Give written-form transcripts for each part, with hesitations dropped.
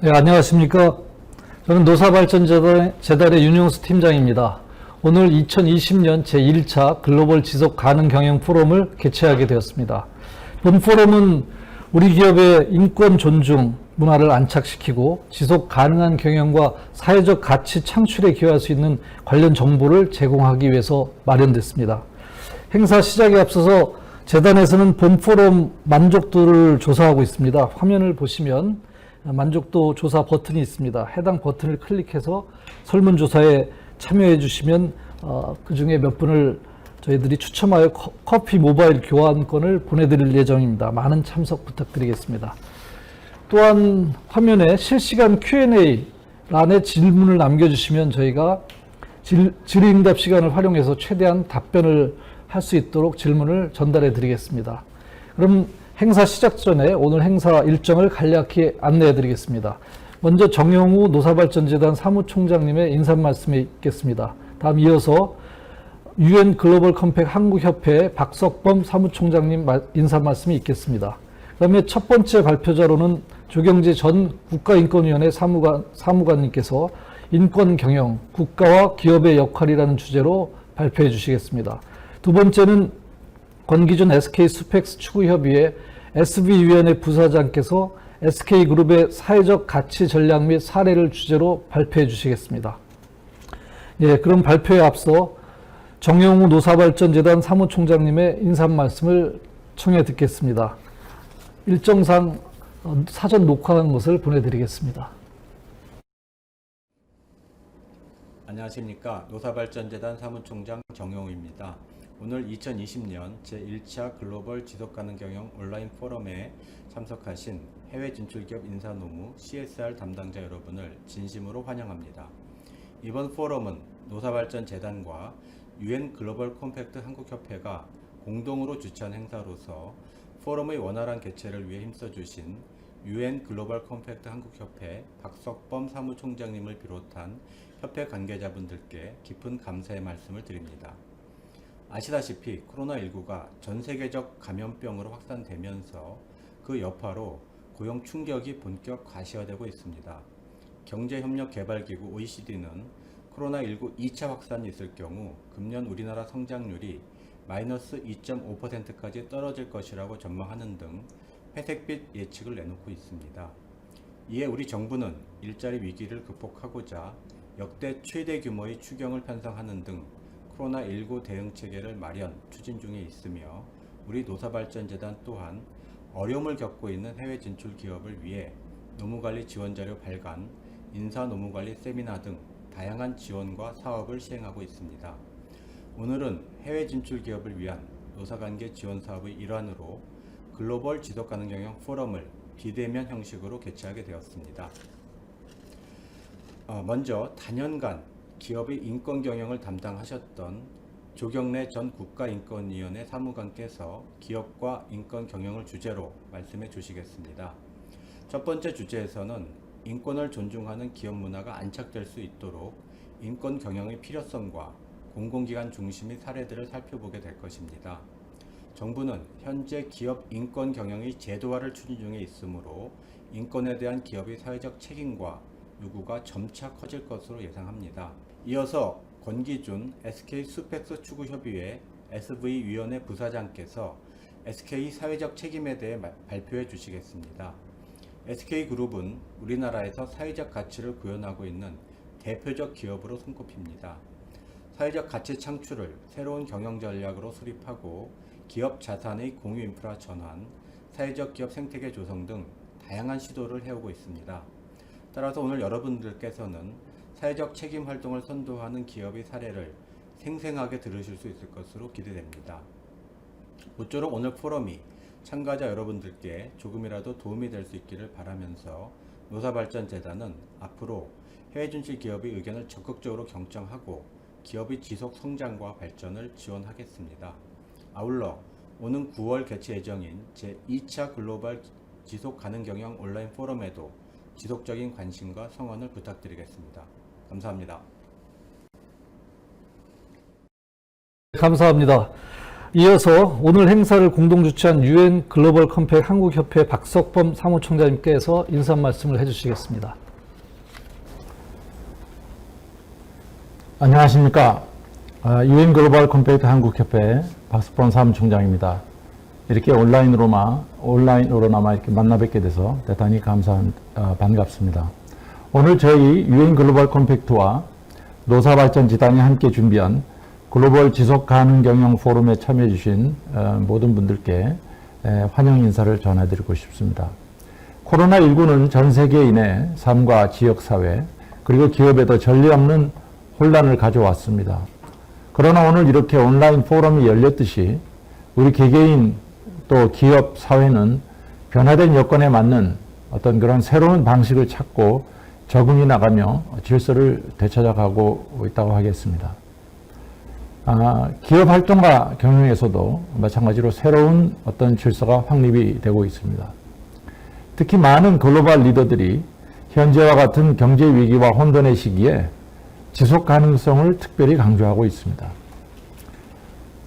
네, 안녕하십니까. 저는 노사발전재단의 윤용수 팀장입니다. 오늘 2020년 제1차 글로벌 지속 가능 경영 포럼을 개최하게 되었습니다. 본 포럼은 우리 기업의 인권 존중 문화를 안착시키고 지속 가능한 경영과 사회적 가치 창출에 기여할 수 있는 관련 정보를 제공하기 위해서 마련됐습니다. 행사 시작에 앞서서 재단에서는 본 포럼 만족도를 조사하고 있습니다. 화면을 보시면 만족도 조사 버튼이 있습니다. 해당 버튼을 클릭해서 설문조사에 참여해 주시면 그 중에 몇 분을 저희들이 추첨하여 커피 모바일 교환권을 보내드릴 예정입니다. 많은 참석 부탁드리겠습니다. 또한 화면에 실시간 Q&A 란에 질문을 남겨주시면 저희가 질의응답 시간을 활용해서 최대한 답변을 할 수 있도록 질문을 전달해 드리겠습니다. 그럼 행사 시작 전에 오늘 행사 일정을 간략히 안내해 드리겠습니다. 먼저 정영우 노사발전재단 사무총장님의 인사 말씀이 있겠습니다. 다음 이어서 UN 글로벌 컴팩트 한국협회 박석범 사무총장님 인사 말씀이 있겠습니다. 그 다음에 첫 번째 발표자로는 조경재 전 국가인권위원회 사무관님께서 인권 경영, 국가와 기업의 역할이라는 주제로 발표해 주시겠습니다. 두 번째는 권기준 SK스펙스 추구협의회 SB위원회 부사장께서 SK그룹의 사회적 가치 전략 및 사례를 주제로 발표해 주시겠습니다. 예, 그럼 발표에 앞서 정영우 노사발전재단 사무총장님의 인사 말씀을 청해 듣겠습니다. 일정상 사전 녹화한 것을 보내드리겠습니다. 안녕하십니까. 노사발전재단 사무총장 정영우입니다. 오늘 2020년 제1차 글로벌 지속가능 경영 온라인 포럼에 참석하신 해외 진출기업 인사노무 CSR 담당자 여러분을 진심으로 환영합니다. 이번 포럼은 노사발전재단과 UN 글로벌 컴팩트 한국협회가 공동으로 주최한 행사로서 포럼의 원활한 개최를 위해 힘써주신 UN 글로벌 컴팩트 한국협회 박석범 사무총장님을 비롯한 협회 관계자분들께 깊은 감사의 말씀을 드립니다. 아시다시피 코로나19가 전 세계적 감염병으로 확산되면서 그 여파로 고용 충격이 본격 가시화되고 있습니다. 경제협력개발기구 OECD는 코로나19 2차 확산이 있을 경우 금년 우리나라 성장률이 마이너스 2.5%까지 떨어질 것이라고 전망하는 등 회색빛 예측을 내놓고 있습니다. 이에 우리 정부는 일자리 위기를 극복하고자 역대 최대 규모의 추경을 편성하는 등 코로나19 대응 체계를 마련, 추진 중에 있으며 우리 노사발전재단 또한 어려움을 겪고 있는 해외 진출 기업을 위해 노무관리 지원자료 발간, 인사노무관리 세미나 등 다양한 지원과 사업을 시행하고 있습니다. 오늘은 해외 진출 기업을 위한 노사관계 지원 사업의 일환으로 글로벌 지속가능 경영 포럼을 비대면 형식으로 개최하게 되었습니다. 먼저 단연간 기업의 인권 경영을 담당하셨던 조경래 전 국가인권위원회 사무관께서 기업과 인권 경영을 주제로 말씀해 주시겠습니다. 첫 번째 주제에서는 인권을 존중하는 기업 문화가 안착될 수 있도록 인권 경영의 필요성과 공공기관 중심의 사례들을 살펴보게 될 것입니다. 정부는 현재 기업 인권 경영의 제도화를 추진 중에 있으므로 인권에 대한 기업의 사회적 책임과 요구가 점차 커질 것으로 예상합니다. 이어서 권기준 SK스펙스 추구협의회 SV위원회 부사장께서 SK 사회적 책임에 대해 발표해 주시겠습니다. SK그룹은 우리나라에서 사회적 가치를 구현하고 있는 대표적 기업으로 손꼽힙니다. 사회적 가치 창출을 새로운 경영 전략으로 수립하고 기업 자산의 공유 인프라 전환, 사회적 기업 생태계 조성 등 다양한 시도를 해오고 있습니다. 따라서 오늘 여러분들께서는 사회적 책임 활동을 선도하는 기업의 사례를 생생하게 들으실 수 있을 것으로 기대됩니다. 모쪼록 오늘 포럼이 참가자 여러분들께 조금이라도 도움이 될 수 있기를 바라면서 노사발전재단은 앞으로 해외 진출 기업의 의견을 적극적으로 경청하고 기업의 지속 성장과 발전을 지원하겠습니다. 아울러 오는 9월 개최 예정인 제2차 글로벌 지속 가능 경영 온라인 포럼에도 지속적인 관심과 성원을 부탁드리겠습니다. 감사합니다. 감사합니다. 이어서 오늘 행사를 공동 주최한 UN 글로벌 컴팩트 한국협회 박석범 사무총장님께서 인사 말씀을 해주시겠습니다. 안녕하십니까. UN 글로벌 컴팩트 한국협회 박석범 사무총장입니다. 이렇게 온라인으로나마 이렇게 만나 뵙게 돼서 대단히 반갑습니다. 오늘 저희 UN 글로벌 컴팩트와 노사발전재단이 함께 준비한 글로벌 지속가능경영 포럼에 참여해 주신 모든 분들께 환영 인사를 전해드리고 싶습니다. 코로나19는 전 세계인의 삶과 지역사회 그리고 기업에도 전례 없는 혼란을 가져왔습니다. 그러나 오늘 이렇게 온라인 포럼이 열렸듯이 우리 개개인 또 기업 사회는 변화된 여건에 맞는 어떤 그런 새로운 방식을 찾고 적응해 나가며 질서를 되찾아가고 있다고 하겠습니다. 기업 활동과 경영에서도 마찬가지로 새로운 어떤 질서가 확립이 되고 있습니다. 특히 많은 글로벌 리더들이 현재와 같은 경제 위기와 혼돈의 시기에 지속 가능성을 특별히 강조하고 있습니다.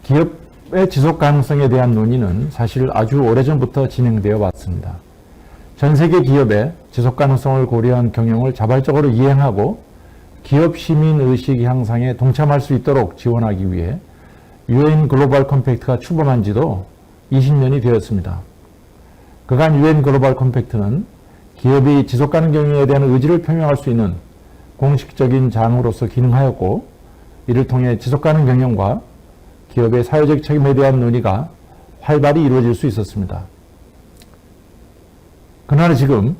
기업의 지속 가능성에 대한 논의는 사실 아주 오래전부터 진행되어 왔습니다. 전 세계 기업의 지속 가능성을 고려한 경영을 자발적으로 이행하고 기업 시민 의식 향상에 동참할 수 있도록 지원하기 위해 UN 글로벌 컴팩트가 출범한 지도 20년이 되었습니다. 그간 UN 글로벌 컴팩트는 기업이 지속 가능 경영에 대한 의지를 표명할 수 있는 공식적인 장으로서 기능하였고, 이를 통해 지속 가능 경영과 기업의 사회적 책임에 대한 논의가 활발히 이루어질 수 있었습니다. 그러나 지금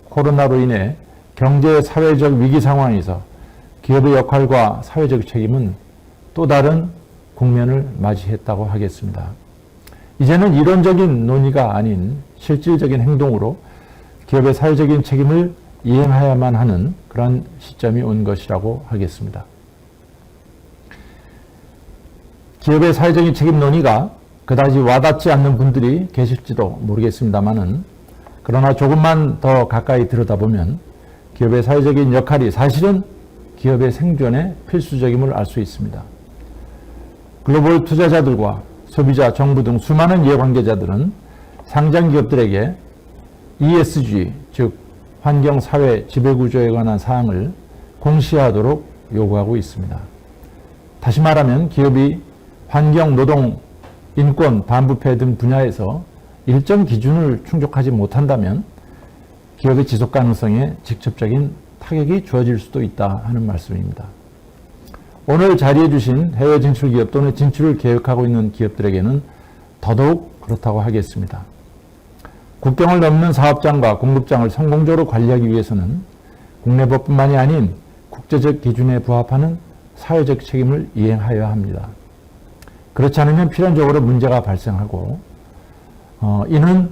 코로나로 인해 경제 사회적 위기 상황에서 기업의 역할과 사회적 책임은 또 다른 국면을 맞이했다고 하겠습니다. 이제는 이론적인 논의가 아닌 실질적인 행동으로 기업의 사회적인 책임을 이행해야만 하는 그런 시점이 온 것이라고 하겠습니다. 기업의 사회적인 책임 논의가 그다지 와닿지 않는 분들이 계실지도 모르겠습니다만은, 그러나 조금만 더 가까이 들여다보면 기업의 사회적인 역할이 사실은 기업의 생존에 필수적임을 알 수 있습니다. 글로벌 투자자들과 소비자, 정부 등 수많은 이해관계자들은 상장 기업들에게 ESG, 즉 환경, 사회, 지배구조에 관한 사항을 공시하도록 요구하고 있습니다. 다시 말하면 기업이 환경, 노동, 인권, 반부패 등 분야에서 일정 기준을 충족하지 못한다면 기업의 지속 가능성에 직접적인 타격이 주어질 수도 있다 하는 말씀입니다. 오늘 자리해 주신 해외 진출 기업 또는 진출을 계획하고 있는 기업들에게는 더더욱 그렇다고 하겠습니다. 국경을 넘는 사업장과 공급장을 성공적으로 관리하기 위해서는 국내법뿐만이 아닌 국제적 기준에 부합하는 사회적 책임을 이행하여야 합니다. 그렇지 않으면 필연적으로 문제가 발생하고 이는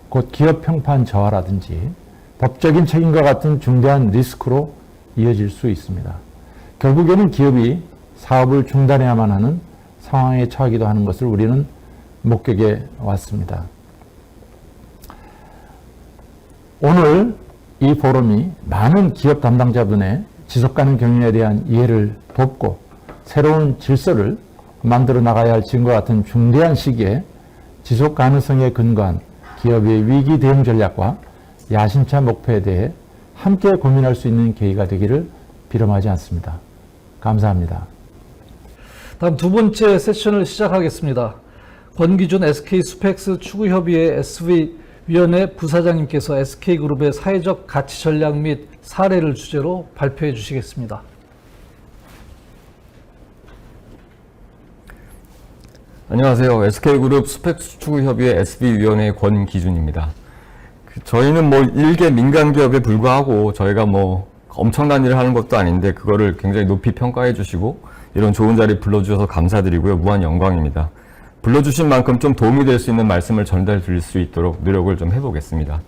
곧 기업 평판 저하라든지 법적인 책임과 같은 중대한 리스크로 이어질 수 있습니다. 결국에는 기업이 사업을 중단해야만 하는 상황에 처하기도 하는 것을 우리는 목격해 왔습니다. 오늘 이 포럼이 많은 기업 담당자분의 지속가능 경영에 대한 이해를 돕고 새로운 질서를 만들어 나가야 할 지금과 같은 중대한 시기에 지속 가능성에 근거한 기업의 위기 대응 전략과 야심차 목표에 대해 함께 고민할 수 있는 계기가 되기를 비럼하지 않습니다. 감사합니다. 다음 두 번째 세션을 시작하겠습니다. 권기준 SK 스펙스 추구협의회 SV위원회 부사장님께서 SK그룹의 사회적 가치 전략 및 사례를 주제로 발표해 주시겠습니다. 안녕하세요. SK그룹 스펙스 추구협의회 SV위원회 권기준입니다. 저희는 일개 민간기업에 불과하고 저희가 엄청난 일을 하는 것도 아닌데 그거를 굉장히 높이 평가해 주시고 이런 좋은 자리 불러주셔서 감사드리고요. 무한 영광입니다. 불러주신 만큼 좀 도움이 될 수 있는 말씀을 전달 드릴 수 있도록 노력을 좀 해보겠습니다.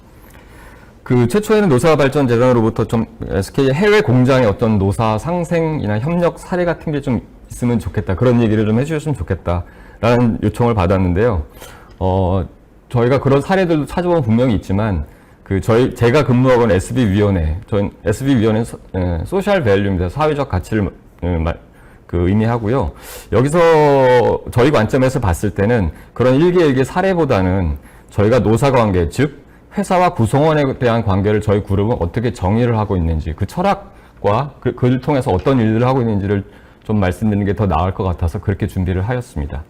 최초에는 노사발전재단으로부터 좀 SK 해외 공장의 어떤 노사 상생이나 협력 사례 같은 게 좀 있으면 좋겠다. 그런 얘기를 좀 해주셨으면 좋겠다. 라는 요청을 받았는데요. 저희가 그런 사례들도 찾아보면 분명히 있지만, 제가 근무하고 있는 SV위원회, 저희 SV위원회는 소셜 밸류입니다. 사회적 가치를 그 의미하고요. 여기서 저희 관점에서 봤을 때는 그런 일개일개 사례보다는 저희가 노사관계, 즉 회사와 구성원에 대한 관계를 저희 그룹은 어떻게 정의를 하고 있는지, 그 철학과 그를 통해서 어떤 일들을 하고 있는지를 좀 말씀드리는 게 더 나을 것 같아서 그렇게 준비를 하였습니다.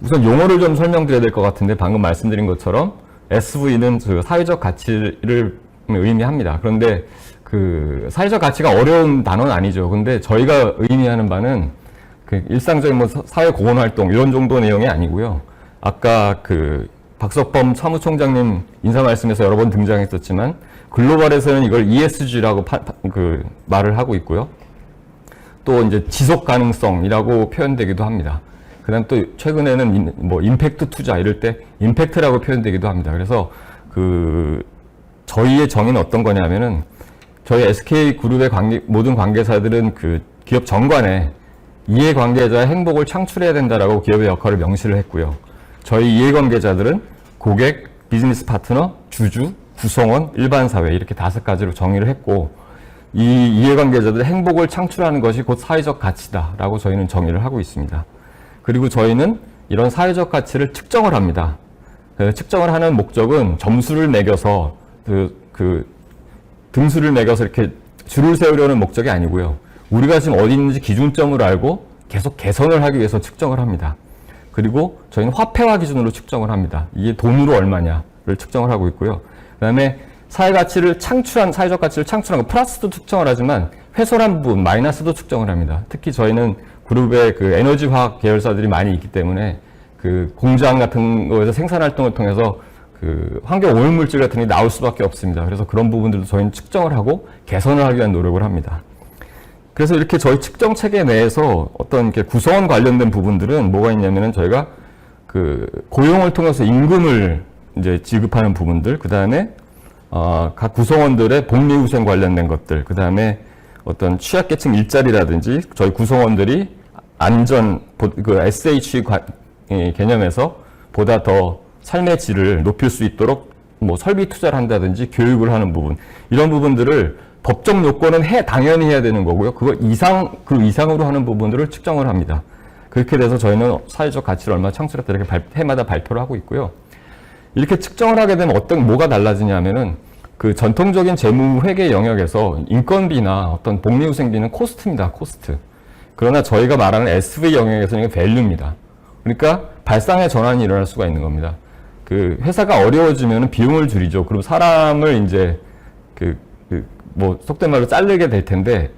우선 용어를 좀 설명드려야 될 것 같은데, 방금 말씀드린 것처럼 SV는 그 사회적 가치를 의미합니다. 그런데 그 사회적 가치가 어려운 단어는 아니죠. 근데 저희가 의미하는 바는 그 일상적인 뭐 사회 공헌 활동 이런 정도 내용이 아니고요. 아까 그 박석범 사무총장님 인사 말씀에서 여러 번 등장했었지만 글로벌에서는 이걸 ESG라고 그 말을 하고 있고요. 또 이제 지속 가능성이라고 표현되기도 합니다. 그다음 또 최근에는 뭐 임팩트 투자 이럴 때 임팩트라고 표현되기도 합니다. 그래서 그 저희의 정의는 어떤 거냐면은 저희 SK그룹의 모든 관계사들은 그 기업 전관에 이해관계자의 행복을 창출해야 된다라고 기업의 역할을 명시를 했고요. 저희 이해관계자들은 고객, 비즈니스 파트너, 주주, 구성원, 일반 사회 이렇게 5가지로 정의를 했고, 이 이해관계자들의 행복을 창출하는 것이 곧 사회적 가치다라고 저희는 정의를 하고 있습니다. 그리고 저희는 이런 사회적 가치를 측정을 합니다. 측정을 하는 목적은 점수를 매겨서 등수를 매겨서 이렇게 줄을 세우려는 목적이 아니고요. 우리가 지금 어디 있는지 기준점을 알고 계속 개선을 하기 위해서 측정을 합니다. 그리고 저희는 화폐화 기준으로 측정을 합니다. 이게 돈으로 얼마냐를 측정을 하고 있고요. 그다음에 사회적 가치를 창출한 거 플러스도 측정을 하지만 훼손한 부분, 마이너스도 측정을 합니다. 특히 저희는 그룹에 그 에너지 화학 계열사들이 많이 있기 때문에 그 공장 같은 거에서 생산 활동을 통해서 그 환경 오염물질 같은 게 나올 수밖에 없습니다. 그래서 그런 부분들도 저희는 측정을 하고 개선을 하기 위한 노력을 합니다. 그래서 이렇게 저희 측정 체계 내에서 어떤 이렇게 구성원 관련된 부분들은 뭐가 있냐면은 저희가 그 고용을 통해서 임금을 이제 지급하는 부분들, 그 다음에 각 구성원들의 복리후생 관련된 것들, 그 다음에 어떤 취약계층 일자리라든지 저희 구성원들이 안전, 그 SH 개념에서 보다 더 삶의 질을 높일 수 있도록 뭐 설비 투자를 한다든지 교육을 하는 부분, 이런 부분들을 법적 요건은 당연히 해야 되는 거고요. 그 이상으로 하는 부분들을 측정을 합니다. 그렇게 돼서 저희는 사회적 가치를 얼마나 창출했다 이렇게 해마다 발표를 하고 있고요. 이렇게 측정을 하게 되면 뭐가 달라지냐면은 그 전통적인 재무회계 영역에서 인건비나 어떤 복리후생비는 코스트입니다. 코스트. 그러나 저희가 말하는 SV 영역에서는 이게 밸류입니다. 그러니까 발상의 전환이 일어날 수가 있는 겁니다. 그 회사가 어려워지면 비용을 줄이죠. 그리고 사람을 이제 뭐 속된 말로 자르게 될 텐데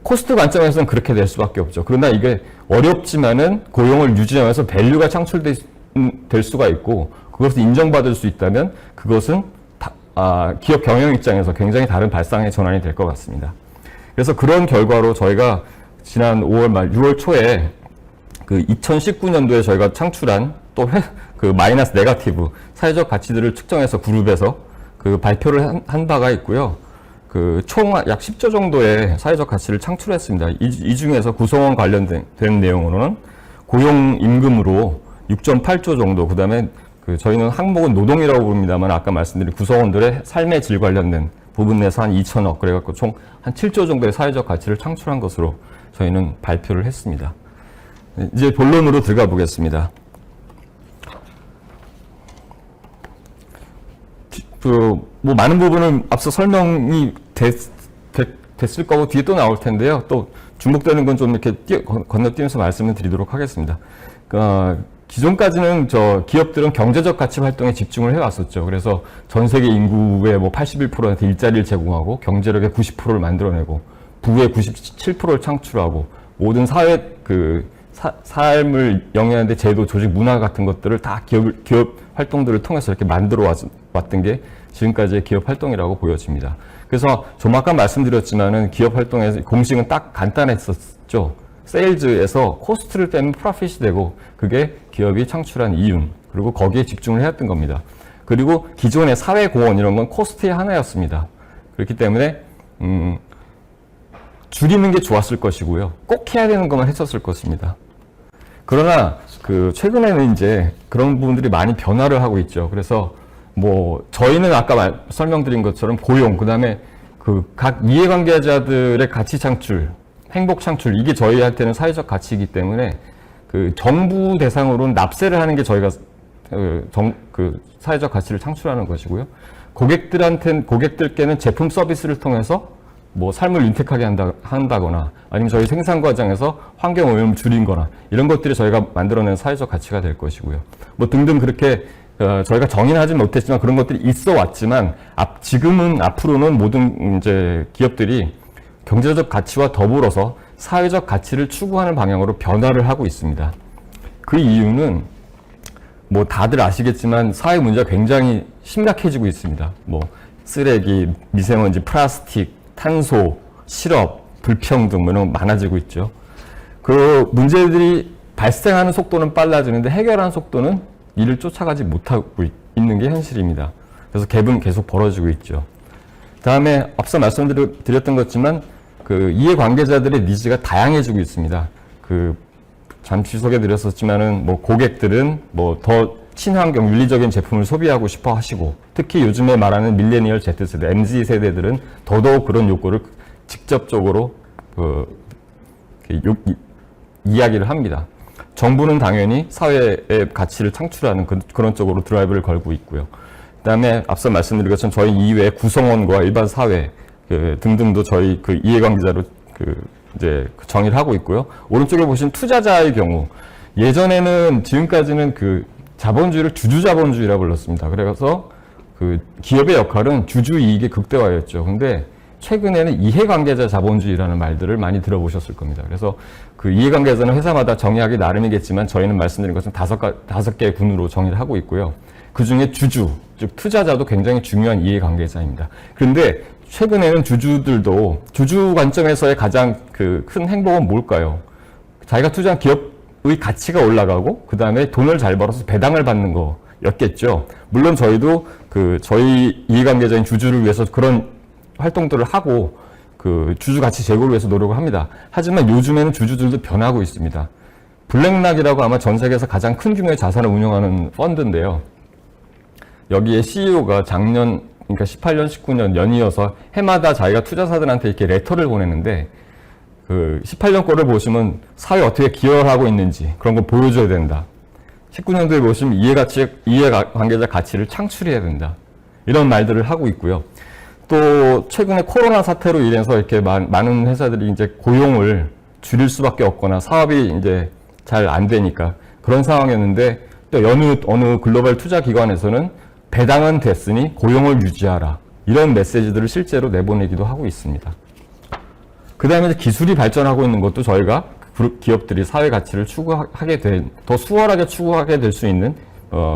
코스트 관점에서는 그렇게 될 수밖에 없죠. 그러나 이게 어렵지만은 고용을 유지하면서 밸류가 창출될 수가 있고 그것을 인정받을 수 있다면 그것은 기업 경영 입장에서 굉장히 다른 발상의 전환이 될 것 같습니다. 그래서 그런 결과로 저희가 지난 5월 말 6월 초에 그 2019년도에 저희가 창출한 또 그 마이너스 네거티브 사회적 가치들을 측정해서 그룹에서 그 발표를 한 바가 있고요. 그 총 약 10조 정도의 사회적 가치를 창출했습니다. 이 중에서 구성원 관련된 내용으로는 고용 임금으로 6.8조 정도, 그 다음에 저희는 항목은 노동이라고 부릅니다만 아까 말씀드린 구성원들의 삶의 질 관련된 부분 내에서 한 2천억, 그래갖고 총 한 7조 정도의 사회적 가치를 창출한 것으로 저희는 발표를 했습니다. 이제 본론으로 들어가 보겠습니다. 뭐 많은 부분은 앞서 설명이 됐을 거고 뒤에 또 나올 텐데요. 또 중복되는 건 좀 이렇게 건너뛰면서 말씀을 드리도록 하겠습니다. 기존까지는 기업들은 경제적 가치 활동에 집중을 해왔었죠. 그래서 전 세계 인구의 뭐 81%한테 일자리를 제공하고 경제력의 90%를 만들어내고 부의 97%를 창출하고 모든 사회 삶을 영위하는데 제도, 조직, 문화 같은 것들을 다 기업 활동들을 통해서 이렇게 만들어 왔던 게 지금까지의 기업 활동이라고 보여집니다. 그래서 좀 아까 말씀드렸지만은 기업 활동의 공식은 딱 간단했었죠. 세일즈에서 코스트를 빼면 프로핏이 되고 그게 기업이 창출한 이윤, 그리고 거기에 집중을 해왔던 겁니다. 그리고 기존의 사회 공헌 이런 건 코스트의 하나였습니다. 그렇기 때문에 줄이는 게 좋았을 것이고요. 꼭 해야 되는 것만 했었을 것입니다. 그러나 최근에는 이제 그런 부분들이 많이 변화를 하고 있죠. 그래서 뭐 저희는 아까 설명드린 것처럼 고용, 그다음에 각 이해관계자들의 가치 창출, 행복 창출, 이게 저희한테는 사회적 가치이기 때문에 그 정부 대상으로는 납세를 하는 게 저희가 그 사회적 가치를 창출하는 것이고요. 고객들께는 제품 서비스를 통해서 뭐 삶을 윤택하게 한다거나 아니면 저희 생산 과정에서 환경 오염을 줄인거나 이런 것들이 저희가 만들어낸 사회적 가치가 될 것이고요. 뭐 등등 그렇게 저희가 정의는 하지 못했지만 그런 것들이 있어 왔지만 지금은 앞으로는 모든 이제 기업들이 경제적 가치와 더불어서 사회적 가치를 추구하는 방향으로 변화를 하고 있습니다. 그 이유는 뭐 다들 아시겠지만 사회 문제가 굉장히 심각해지고 있습니다. 뭐 쓰레기, 미세먼지, 플라스틱, 탄소, 실업, 불평등 뭐 이런 거 많아지고 있죠. 그 문제들이 발생하는 속도는 빨라지는데 해결하는 속도는 이를 쫓아가지 못하고 있는 게 현실입니다. 그래서 갭은 계속 벌어지고 있죠. 다음에 앞서 말씀드렸던 것지만 그 이해관계자들의 니즈가 다양해지고 있습니다. 그 잠시 소개드렸었지만은 뭐 고객들은 뭐 더 친환경 윤리적인 제품을 소비하고 싶어 하시고 특히 요즘에 말하는 밀레니얼 Z세대, MZ 세대들은 더더욱 그런 욕구를 직접적으로 이야기를 합니다. 정부는 당연히 사회의 가치를 창출하는 그런 쪽으로 드라이브를 걸고 있고요. 그다음에 앞서 말씀드린 것처럼 저희 이외의 구성원과 일반 사회 등등도 저희 그 이해관계자로 이제 정의를 하고 있고요. 오른쪽에 보신 투자자의 경우 예전에는 지금까지는 그 자본주의를 주주자본주의라고 불렀습니다. 그래서 그 기업의 역할은 주주 이익의 극대화였죠. 근데 최근에는 이해관계자 자본주의라는 말들을 많이 들어보셨을 겁니다. 그래서 그 이해관계자는 회사마다 정의하기 나름이겠지만 저희는 말씀드린 것은 다섯 개의 군으로 정의를 하고 있고요. 그 중에 주주, 즉 투자자도 굉장히 중요한 이해관계자입니다. 그런데 최근에는 주주들도 주주 관점에서의 가장 그 큰 행복은 뭘까요? 자기가 투자한 기업의 가치가 올라가고 그 다음에 돈을 잘 벌어서 배당을 받는 거였겠죠. 물론 저희도 그 저희 이해관계자인 주주를 위해서 그런 활동들을 하고 그 주주 가치 제고를 위해서 노력을 합니다. 하지만 요즘에는 주주들도 변하고 있습니다. 블랙락이라고 아마 전 세계에서 가장 큰 규모의 자산을 운영하는 펀드인데요. 여기에 CEO가 작년, 그러니까 18년, 19년 연이어서 해마다 자기가 투자사들한테 이렇게 레터를 보내는데 그 18년 거를 보시면 사회에 어떻게 기여를 하고 있는지 그런 걸 보여줘야 된다. 19년도에 보시면 이해관계자 가치를 창출해야 된다. 이런 말들을 하고 있고요. 또 최근에 코로나 사태로 인해서 이렇게 많은 회사들이 이제 고용을 줄일 수밖에 없거나 사업이 이제 잘 안 되니까 그런 상황이었는데 또 어느 글로벌 투자 기관에서는 배당은 됐으니 고용을 유지하라. 이런 메시지들을 실제로 내보내기도 하고 있습니다. 그 다음에 기술이 발전하고 있는 것도 저희가 기업들이 사회 가치를 추구하게 더 수월하게 추구하게 될 수 있는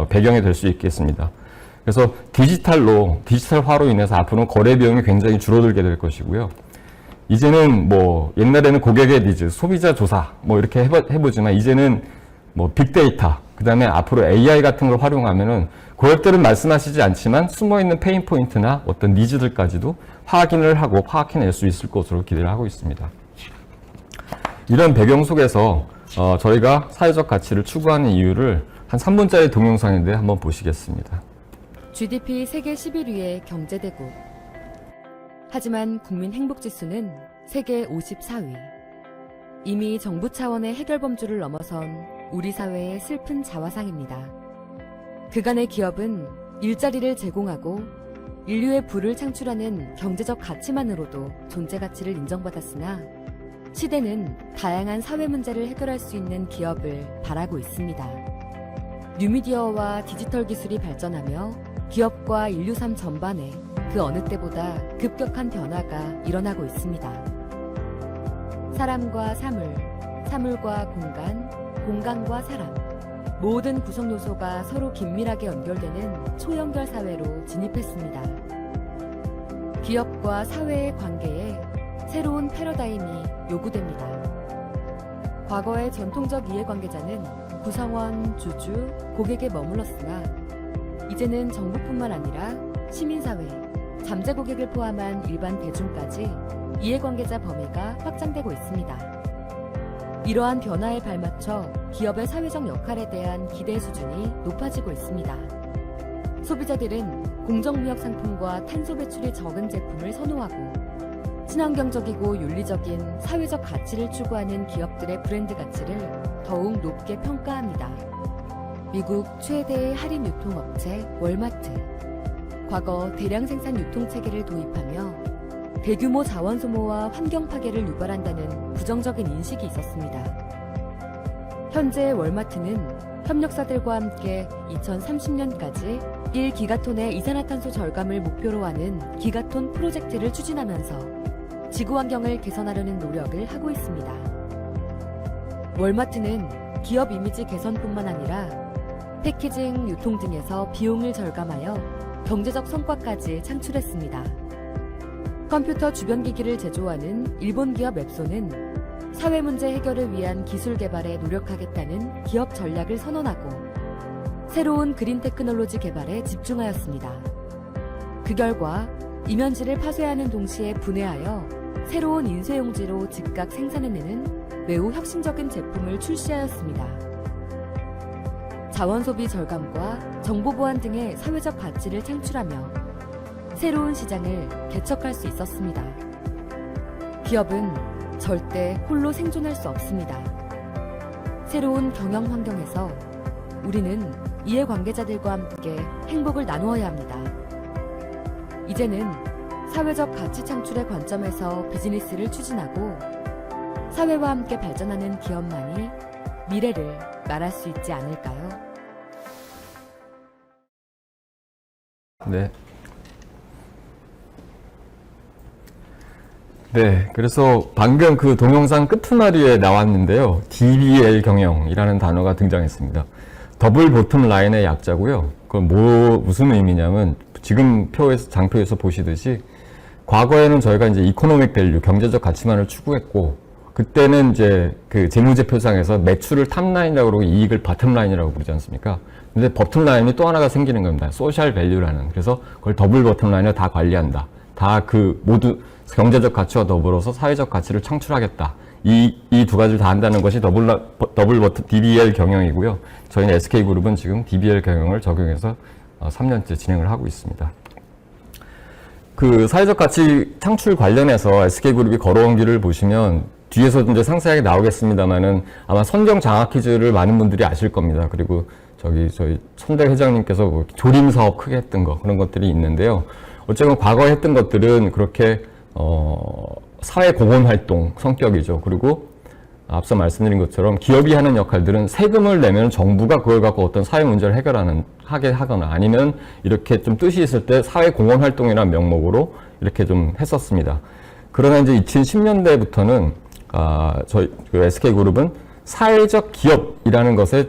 배경이 될 수 있겠습니다. 그래서 디지털화로 인해서 앞으로는 거래 비용이 굉장히 줄어들게 될 것이고요. 이제는 뭐 옛날에는 고객의 니즈, 소비자 조사 뭐 이렇게 해보지만 이제는 뭐 빅데이터, 그 다음에 앞으로 AI 같은 걸 활용하면은 고객들은 말씀하시지 않지만 숨어있는 페인 포인트나 어떤 니즈들까지도 확인을 하고 파악해낼 수 있을 것으로 기대를 하고 있습니다. 이런 배경 속에서 저희가 사회적 가치를 추구하는 이유를 한 3분짜리 동영상인데 한번 보시겠습니다. GDP 세계 11위의 경제대국. 하지만 국민 행복지수는 세계 54위. 이미 정부 차원의 해결 범주를 넘어선 우리 사회의 슬픈 자화상입니다. 그간의 기업은 일자리를 제공하고 인류의 부를 창출하는 경제적 가치만으로도 존재 가치를 인정받았으나 시대는 다양한 사회 문제를 해결할 수 있는 기업을 바라고 있습니다. 뉴미디어와 디지털 기술이 발전하며 기업과 인류 삶 전반에 그 어느 때보다 급격한 변화가 일어나고 있습니다. 사람과 사물, 사물과 공간, 공간과 사람, 모든 구성 요소가 서로 긴밀하게 연결되는 초연결 사회로 진입했습니다. 기업과 사회의 관계에 새로운 패러다임이 요구됩니다. 과거의 전통적 이해관계자는 구성원, 주주, 고객에 머물렀으나 이제는 정부뿐만 아니라 시민사회, 잠재 고객을 포함한 일반 대중까지 이해관계자 범위가 확장되고 있습니다. 이러한 변화에 발맞춰 기업의 사회적 역할에 대한 기대 수준이 높아지고 있습니다. 소비자들은 공정무역 상품과 탄소 배출이 적은 제품을 선호하고 친환경적이고 윤리적인 사회적 가치를 추구하는 기업들의 브랜드 가치를 더욱 높게 평가합니다. 미국 최대의 할인 유통업체 월마트. 과거 대량 생산 유통체계를 도입하며 대규모 자원 소모와 환경 파괴를 유발한다는 부정적인 인식이 있었습니다. 현재 월마트는 협력사들과 함께 2030년까지 1기가톤의 이산화탄소 절감을 목표로 하는 기가톤 프로젝트를 추진하면서 지구 환경을 개선하려는 노력을 하고 있습니다. 월마트는 기업 이미지 개선뿐만 아니라 패키징, 유통 등에서 비용을 절감하여 경제적 성과까지 창출했습니다. 컴퓨터 주변 기기를 제조하는 일본 기업 앱소는 사회 문제 해결을 위한 기술 개발에 노력하겠다는 기업 전략을 선언하고 새로운 그린 테크놀로지 개발에 집중하였습니다. 그 결과 이면지를 파쇄하는 동시에 분해하여 새로운 인쇄용지로 즉각 생산해내는 매우 혁신적인 제품을 출시하였습니다. 자원 소비 절감과 정보 보안 등의 사회적 가치를 창출하며 새로운 시장을 개척할 수 있었습니다. 기업은 절대 홀로 생존할 수 없습니다. 새로운 경영 환경에서 우리는 이해관계자들과 함께 행복을 나누어야 합니다. 이제는 사회적 가치 창출의 관점에서 비즈니스를 추진하고 사회와 함께 발전하는 기업만이 미래를 말할 수 있지 않을까요? 네. 네, 그래서 방금 그 동영상 끝말이에 나왔는데요. DBL 경영이라는 단어가 등장했습니다. 더블 보텀 라인의 약자고요. 그건 무슨 의미냐면 지금 장표에서 보시듯이 과거에는 저희가 이제 이코노믹 밸류, 경제적 가치만을 추구했고 그때는 이제 그 재무제표상에서 매출을 탑라인이라고 그러고 이익을 바텀라인이라고 부르지 않습니까? 근데 버텀라인이 또 하나가 생기는 겁니다. 소셜 밸류라는. 그래서 그걸 더블 버텀라인을 다 관리한다. 다 그 모두 경제적 가치와 더불어서 사회적 가치를 창출하겠다. 이 두 가지를 다 한다는 것이 더블 버텀 DBL 경영이고요. 저희는 SK그룹은 지금 DBL 경영을 적용해서 3년째 진행을 하고 있습니다. 그 사회적 가치 창출 관련해서 SK그룹이 걸어온 길을 보시면 뒤에서 이제 상세하게 나오겠습니다만은 아마 선정 장학 퀴즈를 많은 분들이 아실 겁니다. 그리고 저희 손대 회장님께서 뭐 조림 사업 크게 했던 거 그런 것들이 있는데요. 어쨌든 과거에 했던 것들은 그렇게 사회 공헌 활동 성격이죠. 그리고 앞서 말씀드린 것처럼 기업이 하는 역할들은 세금을 내면 정부가 그걸 갖고 어떤 사회 문제를 하게 하거나 아니면 이렇게 좀 뜻이 있을 때 사회 공헌 활동이라는 명목으로 이렇게 좀 했었습니다. 그러나 이제 2010년대부터는 저희 SK그룹은 사회적 기업이라는 것에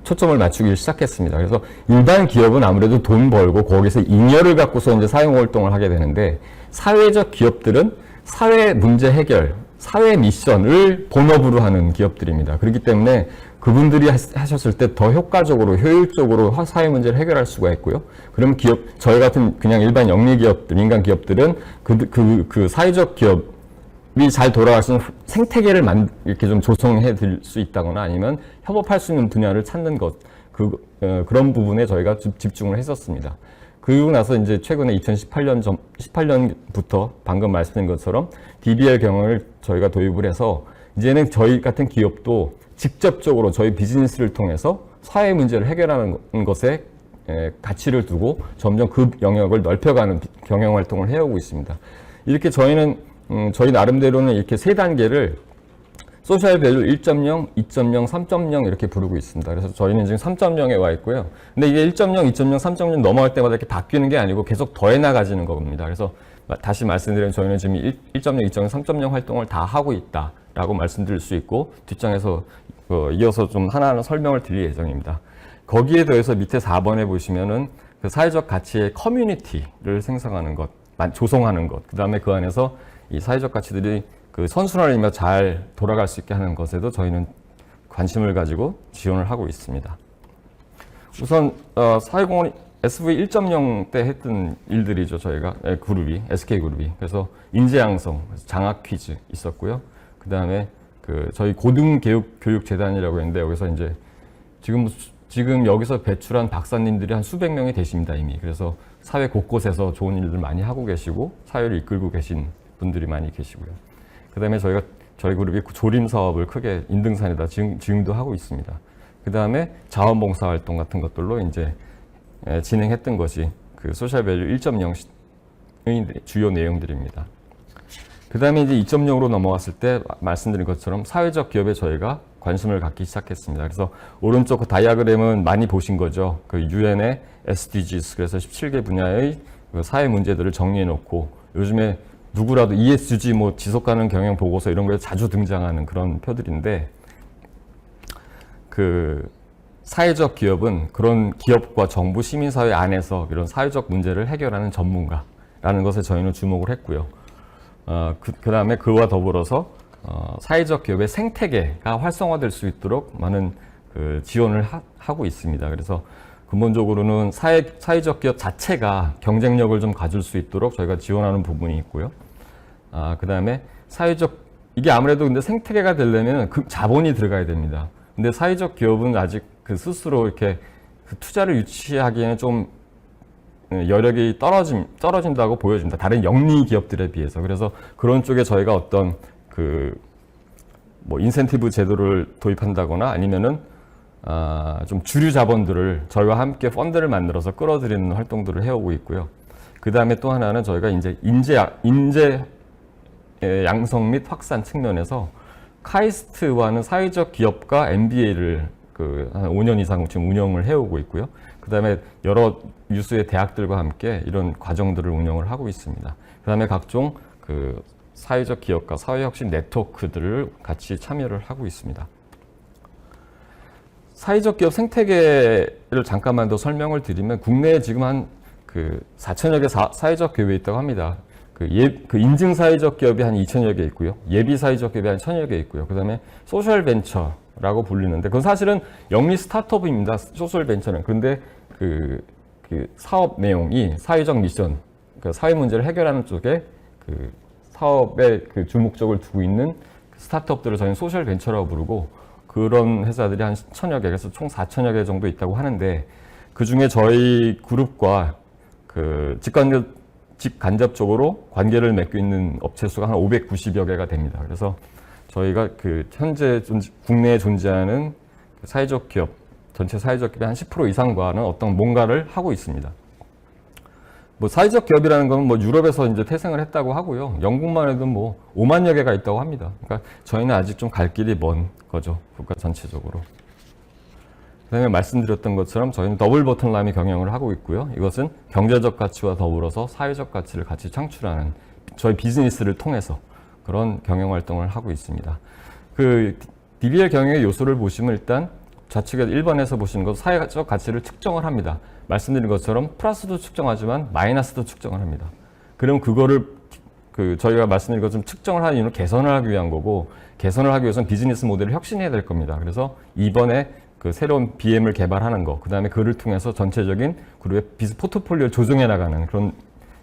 초점을 맞추기 시작했습니다. 그래서 일반 기업은 아무래도 돈 벌고 거기서 잉여를 갖고서 이제 사용 활동을 하게 되는데 사회적 기업들은 사회 문제 해결, 사회 미션을 본업으로 하는 기업들입니다. 그렇기 때문에 그분들이 하셨을 때 더 효과적으로, 효율적으로 사회 문제를 해결할 수가 있고요. 그럼 저희 같은 그냥 일반 영리 기업들, 민간 기업들은 그 사회적 기업이 잘 돌아갈 수 있는 생태계를 이렇게 좀 조성해 드릴 수 있다거나 아니면 협업할 수 있는 분야를 찾는 것, 그런 부분에 저희가 집중을 했었습니다. 그리고 나서 이제 최근에 18년부터 방금 말씀드린 것처럼 DBL 경영을 저희가 도입을 해서 이제는 저희 같은 기업도 직접적으로 저희 비즈니스를 통해서 사회 문제를 해결하는 것에 가치를 두고 점점 그 영역을 넓혀가는 경영 활동을 해오고 있습니다. 이렇게 저희는 저희 나름대로는 이렇게 세 단계를 소셜 밸류 1.0, 2.0, 3.0 이렇게 부르고 있습니다. 그래서 저희는 지금 3.0에 와 있고요. 근데 이게 1.0, 2.0, 3.0 넘어갈 때마다 이렇게 바뀌는 게 아니고 계속 더해 나가지는 겁니다. 그래서 다시 말씀드리면 저희는 지금 1.0, 2.0, 3.0 활동을 다 하고 있다라고 말씀드릴 수 있고 뒷장에서 이어서 좀 하나하나 설명을 드릴 예정입니다. 거기에 더해서 밑에 4번에 보시면은 그 사회적 가치의 커뮤니티를 생성하는 것, 조성하는 것, 그 다음에 그 안에서 이 사회적 가치들이 그 선순환이며 잘 돌아갈 수 있게 하는 것에도 저희는 관심을 가지고 지원을 하고 있습니다. 우선 사회공헌 SV 1.0 때 했던 일들이죠. 저희가 그룹이 SK그룹이. 그래서 인재양성, 장학 퀴즈 있었고요. 그 다음에 저희 고등교육재단이라고 했는데 여기서 이제 지금 여기서 배출한 박사님들이 한 수백 명이 되십니다 이미. 그래서 사회 곳곳에서 좋은 일들 많이 하고 계시고 사회를 이끌고 계신 분들이 많이 계시고요. 그다음에 저희 그룹이 조림 사업을 크게 인등산에다 지금도 하고 있습니다. 그다음에 자원봉사 활동 같은 것들로 이제 진행했던 것이 그 소셜밸류 1.0의 주요 내용들입니다. 그 다음에 이제 2.0으로 넘어갔을 때 말씀드린 것처럼 사회적 기업에 저희가 관심을 갖기 시작했습니다. 그래서 오른쪽 그 다이아그램은 많이 보신 거죠. 그 UN의 SDGs, 그래서 17개 분야의 그 사회 문제들을 정리해 놓고 요즘에 누구라도 ESG 뭐 지속 가능 경영 보고서 이런 거에 자주 등장하는 그런 표들인데 그 사회적 기업은 그런 기업과 정부, 시민사회 안에서 이런 사회적 문제를 해결하는 전문가라는 것에 저희는 주목을 했고요. 그 다음에 그와 더불어서 사회적 기업의 생태계가 활성화될 수 있도록 많은 그 지원을 하고 있습니다. 그래서 근본적으로는 사회적 기업 자체가 경쟁력을 좀 가질 수 있도록 저희가 지원하는 부분이 있고요. 그 다음에 이게 아무래도 근데 생태계가 되려면 그 자본이 들어가야 됩니다. 근데 사회적 기업은 아직 그 스스로 이렇게 그 투자를 유치하기에는 좀 여력이 떨어진다고 보여집니다. 다른 영리 기업들에 비해서. 그래서 그런 쪽에 저희가 어떤 뭐 인센티브 제도를 도입한다거나 아니면은 좀 주류 자본들을 저희와 함께 펀드를 만들어서 끌어들이는 활동들을 해오고 있고요. 그 다음에 또 하나는 저희가 이제 인재 양성 및 확산 측면에서 카이스트와는 사회적 기업과 MBA를 한 5년 이상 지금 운영을 해오고 있고요. 그 다음에 여러 유수의 대학들과 함께 이런 과정들을 운영을 하고 있습니다. 그 다음에 각종 그 사회적 기업과 사회혁신 네트워크들을 같이 참여를 하고 있습니다. 사회적 기업 생태계를 잠깐만 더 설명을 드리면 국내에 지금 한 4천여 개 사회적 기업이 있다고 합니다. 그 인증 사회적 기업이 한 2천여 개 있고요. 예비 사회적 기업이 한 1,000여 개 있고요. 그 다음에 소셜 벤처라고 불리는데 그건 사실은 영리 스타트업입니다. 소셜 벤처는. 그런데 그 사업 내용이 사회적 미션, 그 사회 문제를 해결하는 쪽에 그 사업에 그 주목적을 두고 있는 스타트업들을 저희는 소셜 벤처라고 부르고 그런 회사들이 한 1,000여 개, 그래서 총 4천여 개 정도 있다고 하는데 그 중에 저희 그룹과 그 직간접적으로 관계를 맺고 있는 업체 수가 한 590여 개가 됩니다. 그래서 저희가 그 현재 국내에 존재하는 사회적 기업, 전체 사회적 기업의 한 10% 이상과는 어떤 뭔가를 하고 있습니다. 뭐 사회적 기업이라는 건 뭐 유럽에서 이제 태생을 했다고 하고요. 영국만 해도 뭐 5만여 개가 있다고 합니다. 그러니까 저희는 아직 좀 갈 길이 먼 거죠. 국가 전체적으로. 그다음에 말씀드렸던 것처럼 저희는 더블 버튼라인의 경영을 하고 있고요. 이것은 경제적 가치와 더불어서 사회적 가치를 같이 창출하는 저희 비즈니스를 통해서 그런 경영 활동을 하고 있습니다. 그 DBL 경영의 요소를 보시면 일단 좌측에 1번에서 보시는 것 사회적 가치를 측정을 합니다. 말씀드린 것처럼 플러스도 측정하지만 마이너스도 측정을 합니다. 그럼 그거를 저희가 말씀드린 것처럼 측정을 하는 이유는 개선을 하기 위한 거고 개선을 하기 위해서는 비즈니스 모델을 혁신해야 될 겁니다. 그래서 이번에 그 새로운 BM을 개발하는 거, 그 다음에 그를 통해서 전체적인 그룹의 비즈 포트폴리오를 조정해 나가는 그런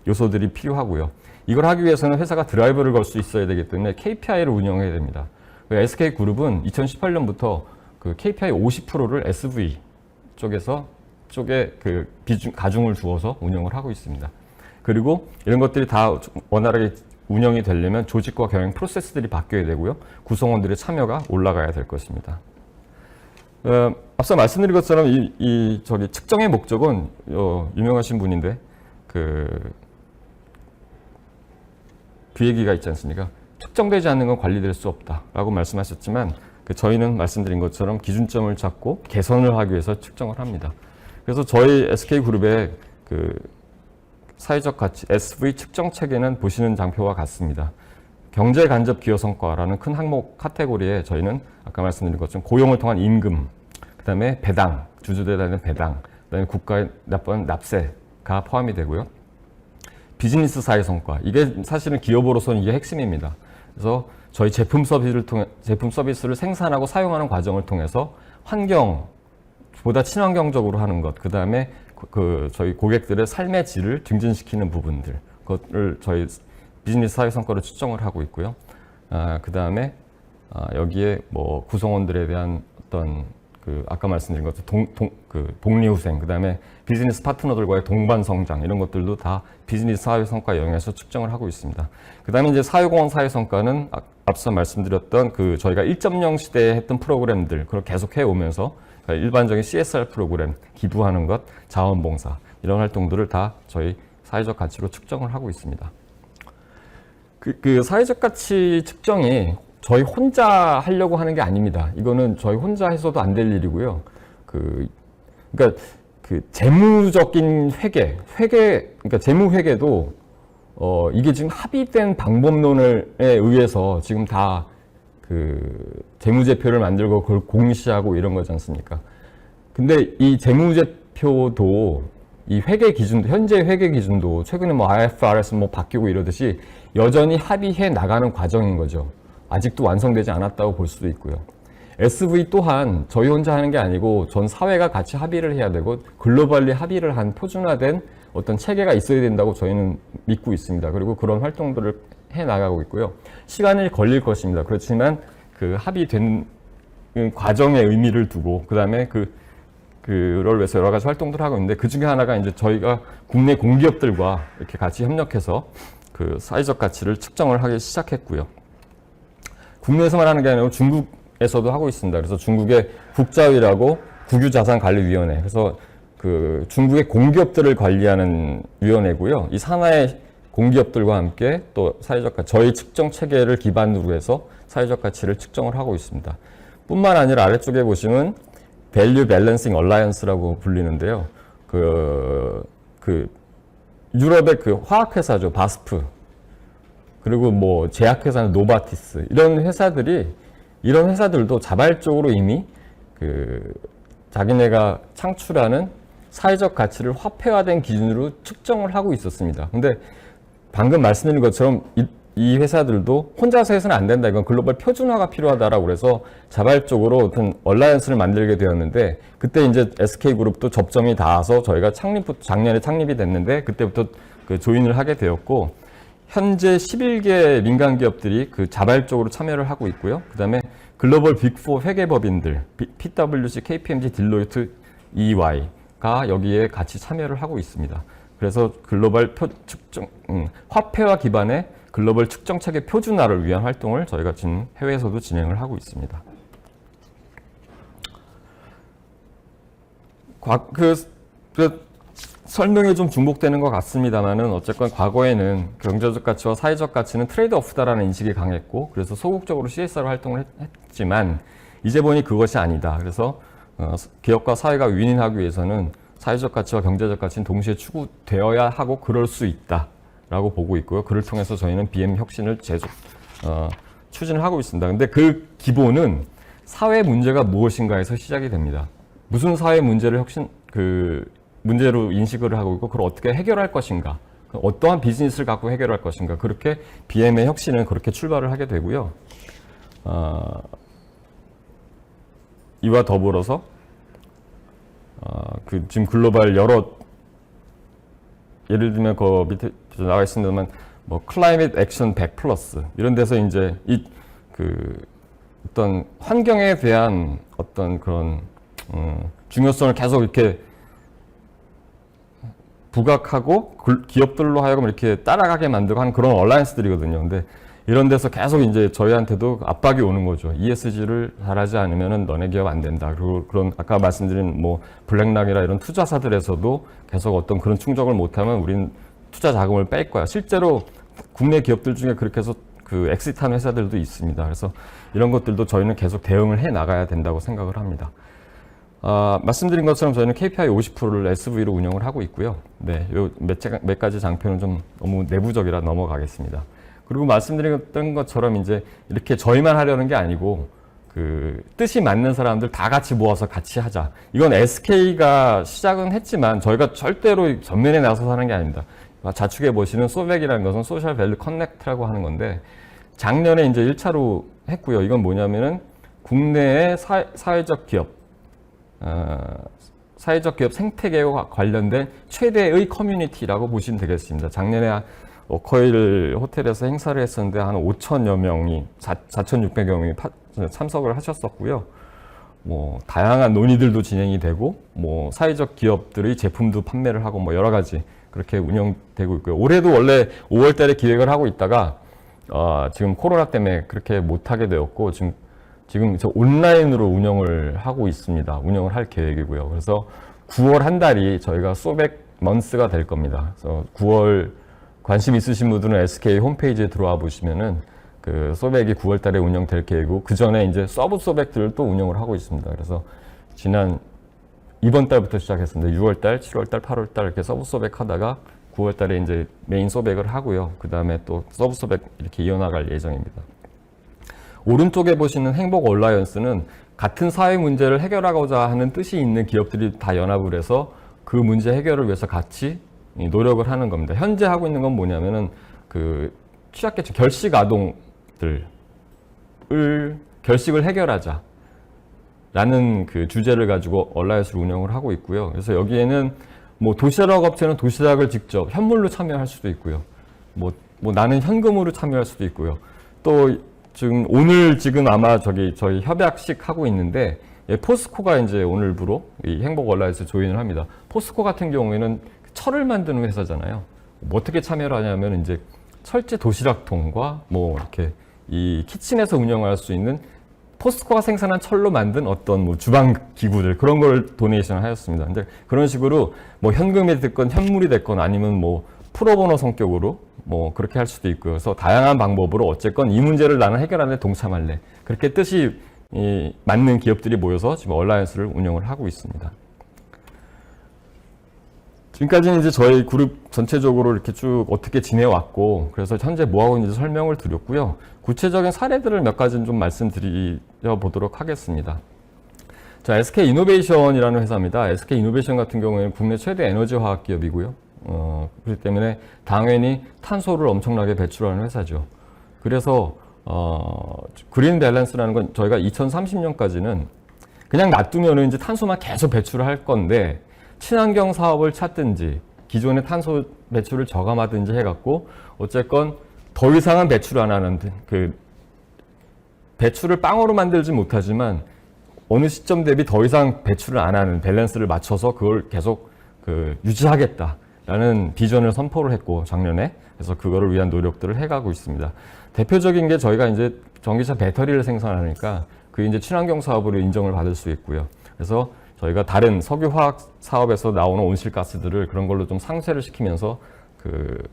요소들이 필요하고요. 이걸 하기 위해서는 회사가 드라이버를 걸 수 있어야 되기 때문에 KPI를 운영해야 됩니다. SK그룹은 2018년부터 그 KPI 50%를 SV 쪽에 그 가중을 주어서 운영을 하고 있습니다. 그리고 이런 것들이 다 원활하게 운영이 되려면 조직과 경영 프로세스들이 바뀌어야 되고요. 구성원들의 참여가 올라가야 될 것입니다. 앞서 말씀드린 것처럼 저기 측정의 목적은 유명하신 분인데 그 얘기가 있지 않습니까? 측정되지 않는 건 관리될 수 없다라고 말씀하셨지만 저희는 말씀드린 것처럼 기준점을 잡고 개선을 하기 위해서 측정을 합니다. 그래서 저희 SK그룹의 그 사회적 가치 SV 측정 체계는 보시는 장표와 같습니다. 경제 간접 기여 성과라는 큰 항목 카테고리에 저희는 아까 말씀드린 것처럼 고용을 통한 임금, 그다음에 배당, 주주들에 배당, 그다음에 국가에 납부하는 납세가 포함이 되고요. 비즈니스 사회 성과, 이게 사실은 기업으로서는 이게 핵심입니다. 그래서 저희 제품 서비스를 생산하고 사용하는 과정을 통해서 환경보다 친환경적으로 하는 것, 그다음에 저희 고객들의 삶의 질을 증진시키는 부분들, 그것을 저희 비즈니스 사회 성과로 측정을 하고 있고요. 그다음에 여기에 뭐 구성원들에 대한 어떤 아까 말씀드린 것처럼 복리후생, 그 다음에 비즈니스 파트너들과의 동반 성장 이런 것들도 다 비즈니스 사회 성과 영역에서 측정을 하고 있습니다. 그 다음에 이제 사회공헌 사회 성과는 앞서 말씀드렸던 저희가 1.0 시대에 했던 프로그램들 그걸 계속 해오면서 일반적인 CSR 프로그램, 기부하는 것, 자원봉사 이런 활동들을 다 저희 사회적 가치로 측정을 하고 있습니다. 그 사회적 가치 측정이 저희 혼자 하려고 하는 게 아닙니다. 이거는 저희 혼자 해서도 안 될 일이고요. 그러니까 재무적인 그러니까 재무 회계도 이게 지금 합의된 방법론에 의해서 지금 다 재무제표를 만들고 그걸 공시하고 이런 거지 않습니까? 근데 이 재무제표도 이 회계 기준도, 현재 회계 기준도 최근에 뭐 IFRS 뭐 바뀌고 이러듯이 여전히 합의해 나가는 과정인 거죠. 아직도 완성되지 않았다고 볼 수도 있고요. SV 또한 저희 혼자 하는 게 아니고 전 사회가 같이 합의를 해야 되고 글로벌리 합의를 한 표준화된 어떤 체계가 있어야 된다고 저희는 믿고 있습니다. 그리고 그런 활동들을 해 나가고 있고요. 시간이 걸릴 것입니다. 그렇지만 그 합의된 과정의 의미를 두고 그다음에 그걸 위해서 여러 가지 활동들을 하고 있는데 그 중에 하나가 이제 저희가 국내 공기업들과 이렇게 같이 협력해서 그 사회적 가치를 측정을 하기 시작했고요. 국내에서만 하는 게 아니고 중국에서도 하고 있습니다. 그래서 중국의 국자위라고 국유자산관리위원회, 그래서 그 중국의 공기업들을 관리하는 위원회고요. 이 산하의 공기업들과 함께 또 사회적 가치, 저희 측정 체계를 기반으로 해서 사회적 가치를 측정을 하고 있습니다. 뿐만 아니라 아래쪽에 보시면 Value Balancing Alliance라고 불리는데요. 유럽의 화학회사죠. 바스프. 그리고 뭐 제약회사는 노바티스. 이런 회사들도 자발적으로 이미 자기네가 창출하는 사회적 가치를 화폐화된 기준으로 측정을 하고 있었습니다. 근데 방금 말씀드린 것처럼 이 회사들도 혼자서 해서는 안 된다. 이건 글로벌 표준화가 필요하다라고 그래서 자발적으로 어떤 얼라이언스를 만들게 되었는데 그때 이제 SK그룹도 접점이 닿아서 저희가 작년에 창립이 됐는데 그때부터 조인을 하게 되었고 현재 11개 민간 기업들이 자발적으로 참여를 하고 있고요. 그다음에 글로벌 빅4 회계법인들 PwC, KPMG, 딜로이트, EY가 여기에 같이 참여를 하고 있습니다. 그래서 글로벌 화폐화 기반의 글로벌 측정 체계 표준화를 위한 활동을 저희가 지금 해외에서도 진행을 하고 있습니다. 설명이 좀 중복되는 것 같습니다만은 어쨌건 과거에는 경제적 가치와 사회적 가치는 트레이드오프다라는 인식이 강했고 그래서 소극적으로 CSR 활동을 했지만 이제 보니 그것이 아니다. 그래서 기업과 사회가 윈윈하기 위해서는 사회적 가치와 경제적 가치는 동시에 추구되어야 하고 그럴 수 있다라고 보고 있고요. 그를 통해서 저희는 BM 혁신을 추진을 하고 있습니다. 근데 그 기본은 사회 문제가 무엇인가에서 시작이 됩니다. 무슨 사회 문제를 문제로 인식을 하고 있고 그걸 어떻게 해결할 것인가, 어떠한 비즈니스를 갖고 해결할 것인가, 그렇게 BM의 혁신은 그렇게 출발을 하게 되고요. 이와 더불어서 지금 글로벌 예를 들면 그 밑에 나와 있습니다만 뭐 클라이밋 액션 100 플러스 이런 데서 이제 어떤 환경에 대한 어떤 그런 중요성을 계속 이렇게 부각하고 기업들로 하여금 이렇게 따라가게 만들고 하는 그런 얼라이언스들이거든요. 근데 이런 데서 계속 이제 저희한테도 압박이 오는 거죠. ESG를 잘하지 않으면은 너네 기업 안 된다. 그리고 그런 아까 말씀드린 뭐 블랙락이라 이런 투자사들에서도 계속 어떤 그런 충족을 못하면 우린 투자 자금을 뺄 거야. 실제로 국내 기업들 중에 그렇게 해서 엑시트한 회사들도 있습니다. 그래서 이런 것들도 저희는 계속 대응을 해 나가야 된다고 생각을 합니다. 말씀드린 것처럼 저희는 KPI 50%를 SV로 운영을 하고 있고요. 네, 요 몇 가지 장표는 좀 너무 내부적이라 넘어가겠습니다. 그리고 말씀드렸던 것처럼 이제 이렇게 저희만 하려는 게 아니고 뜻이 맞는 사람들 다 같이 모아서 같이 하자. 이건 SK가 시작은 했지만 저희가 절대로 전면에 나서서 하는 게 아닙니다. 좌측에 보시는 소백이라는 것은 소셜 밸류 커넥트라고 하는 건데 작년에 이제 1차로 했고요. 이건 뭐냐면은 국내의 사회적 기업 생태계와 관련된 최대의 커뮤니티라고 보시면 되겠습니다. 작년에 오커일 호텔에서 행사를 했었는데 한 5천여 명이 4,600여 명이 참석을 하셨었고요. 뭐 다양한 논의들도 진행이 되고 뭐 사회적 기업들의 제품도 판매를 하고 뭐 여러 가지 그렇게 운영되고 있고요. 올해도 원래 5월 달에 기획을 하고 있다가 지금 코로나 때문에 그렇게 못하게 되었고 지금 저 온라인으로 운영을 하고 있습니다. 운영을 할 계획이고요. 그래서 9월 한 달이 저희가 소백 먼스가 될 겁니다. 그래서 9월 관심 있으신 분들은 SK 홈페이지에 들어와 보시면은 그 소백이 9월 달에 운영될 계획이고 그 전에 이제 서브 소백들을 또 운영을 하고 있습니다. 그래서 이번 달부터 시작했습니다. 6월 달, 7월 달, 8월 달 이렇게 서브 소백 하다가 9월 달에 이제 메인 소백을 하고요. 그 다음에 또 서브 소백 이렇게 이어나갈 예정입니다. 오른쪽에 보시는 행복 얼라이언스는 같은 사회 문제를 해결하고자 하는 뜻이 있는 기업들이 다 연합을 해서 그 문제 해결을 위해서 같이 노력을 하는 겁니다. 현재 하고 있는 건 뭐냐면은 그 취약계층 결식 아동들을 결식을 해결하자 라는 그 주제를 가지고 얼라이언스를 운영을 하고 있고요. 그래서 여기에는 뭐 도시락 업체는 도시락을 직접 현물로 참여할 수도 있고요. 뭐 나는 현금으로 참여할 수도 있고요. 또 지금 아마 저희 협약식 하고 있는데 포스코가 이제 오늘부로 이 행복 얼라이언스 조인을 합니다. 포스코 같은 경우에는 철을 만드는 회사잖아요. 뭐 어떻게 참여를 하냐면 이제 철제 도시락통과 뭐 이렇게 이 키친에서 운영할 수 있는 포스코가 생산한 철로 만든 어떤 뭐 주방 기구들 그런 걸 도네이션을 하였습니다. 근데 그런 식으로 뭐 현금이 됐건 현물이 됐건 아니면 뭐 프로보노 성격으로 뭐 그렇게 할 수도 있고요. 그래서 다양한 방법으로 어쨌건 이 문제를 나는 해결하는 데 동참할래. 그렇게 뜻이 맞는 기업들이 모여서 지금 얼라이언스를 운영을 하고 있습니다. 지금까지는 이제 저희 그룹 전체적으로 이렇게 쭉 어떻게 지내왔고, 그래서 현재 뭐하고 있는지 설명을 드렸고요. 구체적인 사례들을 몇 가지 좀 말씀드려 보도록 하겠습니다. 자, SK 이노베이션이라는 회사입니다. SK 이노베이션 같은 경우에는 국내 최대 에너지 화학 기업이고요. 그렇기 때문에 당연히 탄소를 엄청나게 배출하는 회사죠. 그래서 그린 밸런스라는 건 저희가 2030년까지는 그냥 놔두면은 이제 탄소만 계속 배출을 할 건데, 친환경 사업을 찾든지 기존의 탄소 배출을 저감하든지 해갖고 어쨌건 더 이상은 배출 안 하는, 그 배출을 빵으로 만들지 못하지만 어느 시점 대비 더 이상 배출을 안 하는 밸런스를 맞춰서 그걸 계속 유지하겠다라는 비전을 선포를 했고, 작년에. 그래서 그거를 위한 노력들을 해가고 있습니다. 대표적인 게 저희가 이제 전기차 배터리를 생산하니까 그게 이제 친환경 사업으로 인정을 받을 수 있고요. 그래서 저희가 다른 석유화학 사업에서 나오는 온실가스들을 그런 걸로 좀 상쇄를 시키면서 그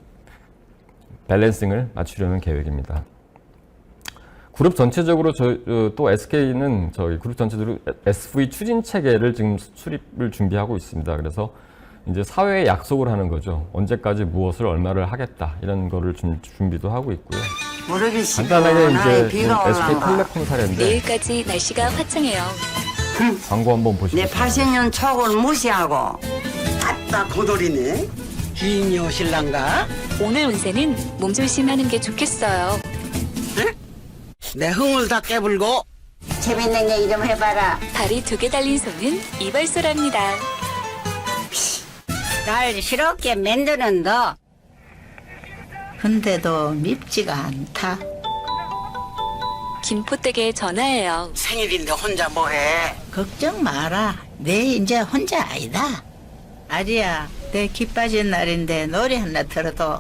밸런싱을 맞추려는 계획입니다. 그룹 전체적으로 또 SK는 저희 그룹 전체적으로 SV 추진 체계를 지금 수립을 준비하고 있습니다. 그래서 이제 사회에 약속을 하는 거죠. 언제까지 무엇을 얼마를 하겠다 이런 거를 준비도 하고 있고요. 간단하게 이제 SK텔레콤 사례인데 내일까지 날씨가 화창해요. 광고 한번 내 보시겠습니다. 80년 척을 무시하고 아따 고돌이네. 기인이 오실란가? 오늘 운세는 몸조심하는 게 좋겠어요. 내 흥을 다 깨불고. 재밌는 얘기 좀 해봐라. 다리 2개 달린 소는 이발소랍니다. 날 싫게 만드는 너. 근데도 밉지가 않다. 김포댁에 전화해요. 생일인데 혼자 뭐해? 걱정 마라. 내 이제 혼자 아니다. 아리야, 내 기 빠진 날인데 노래 하나 들어도.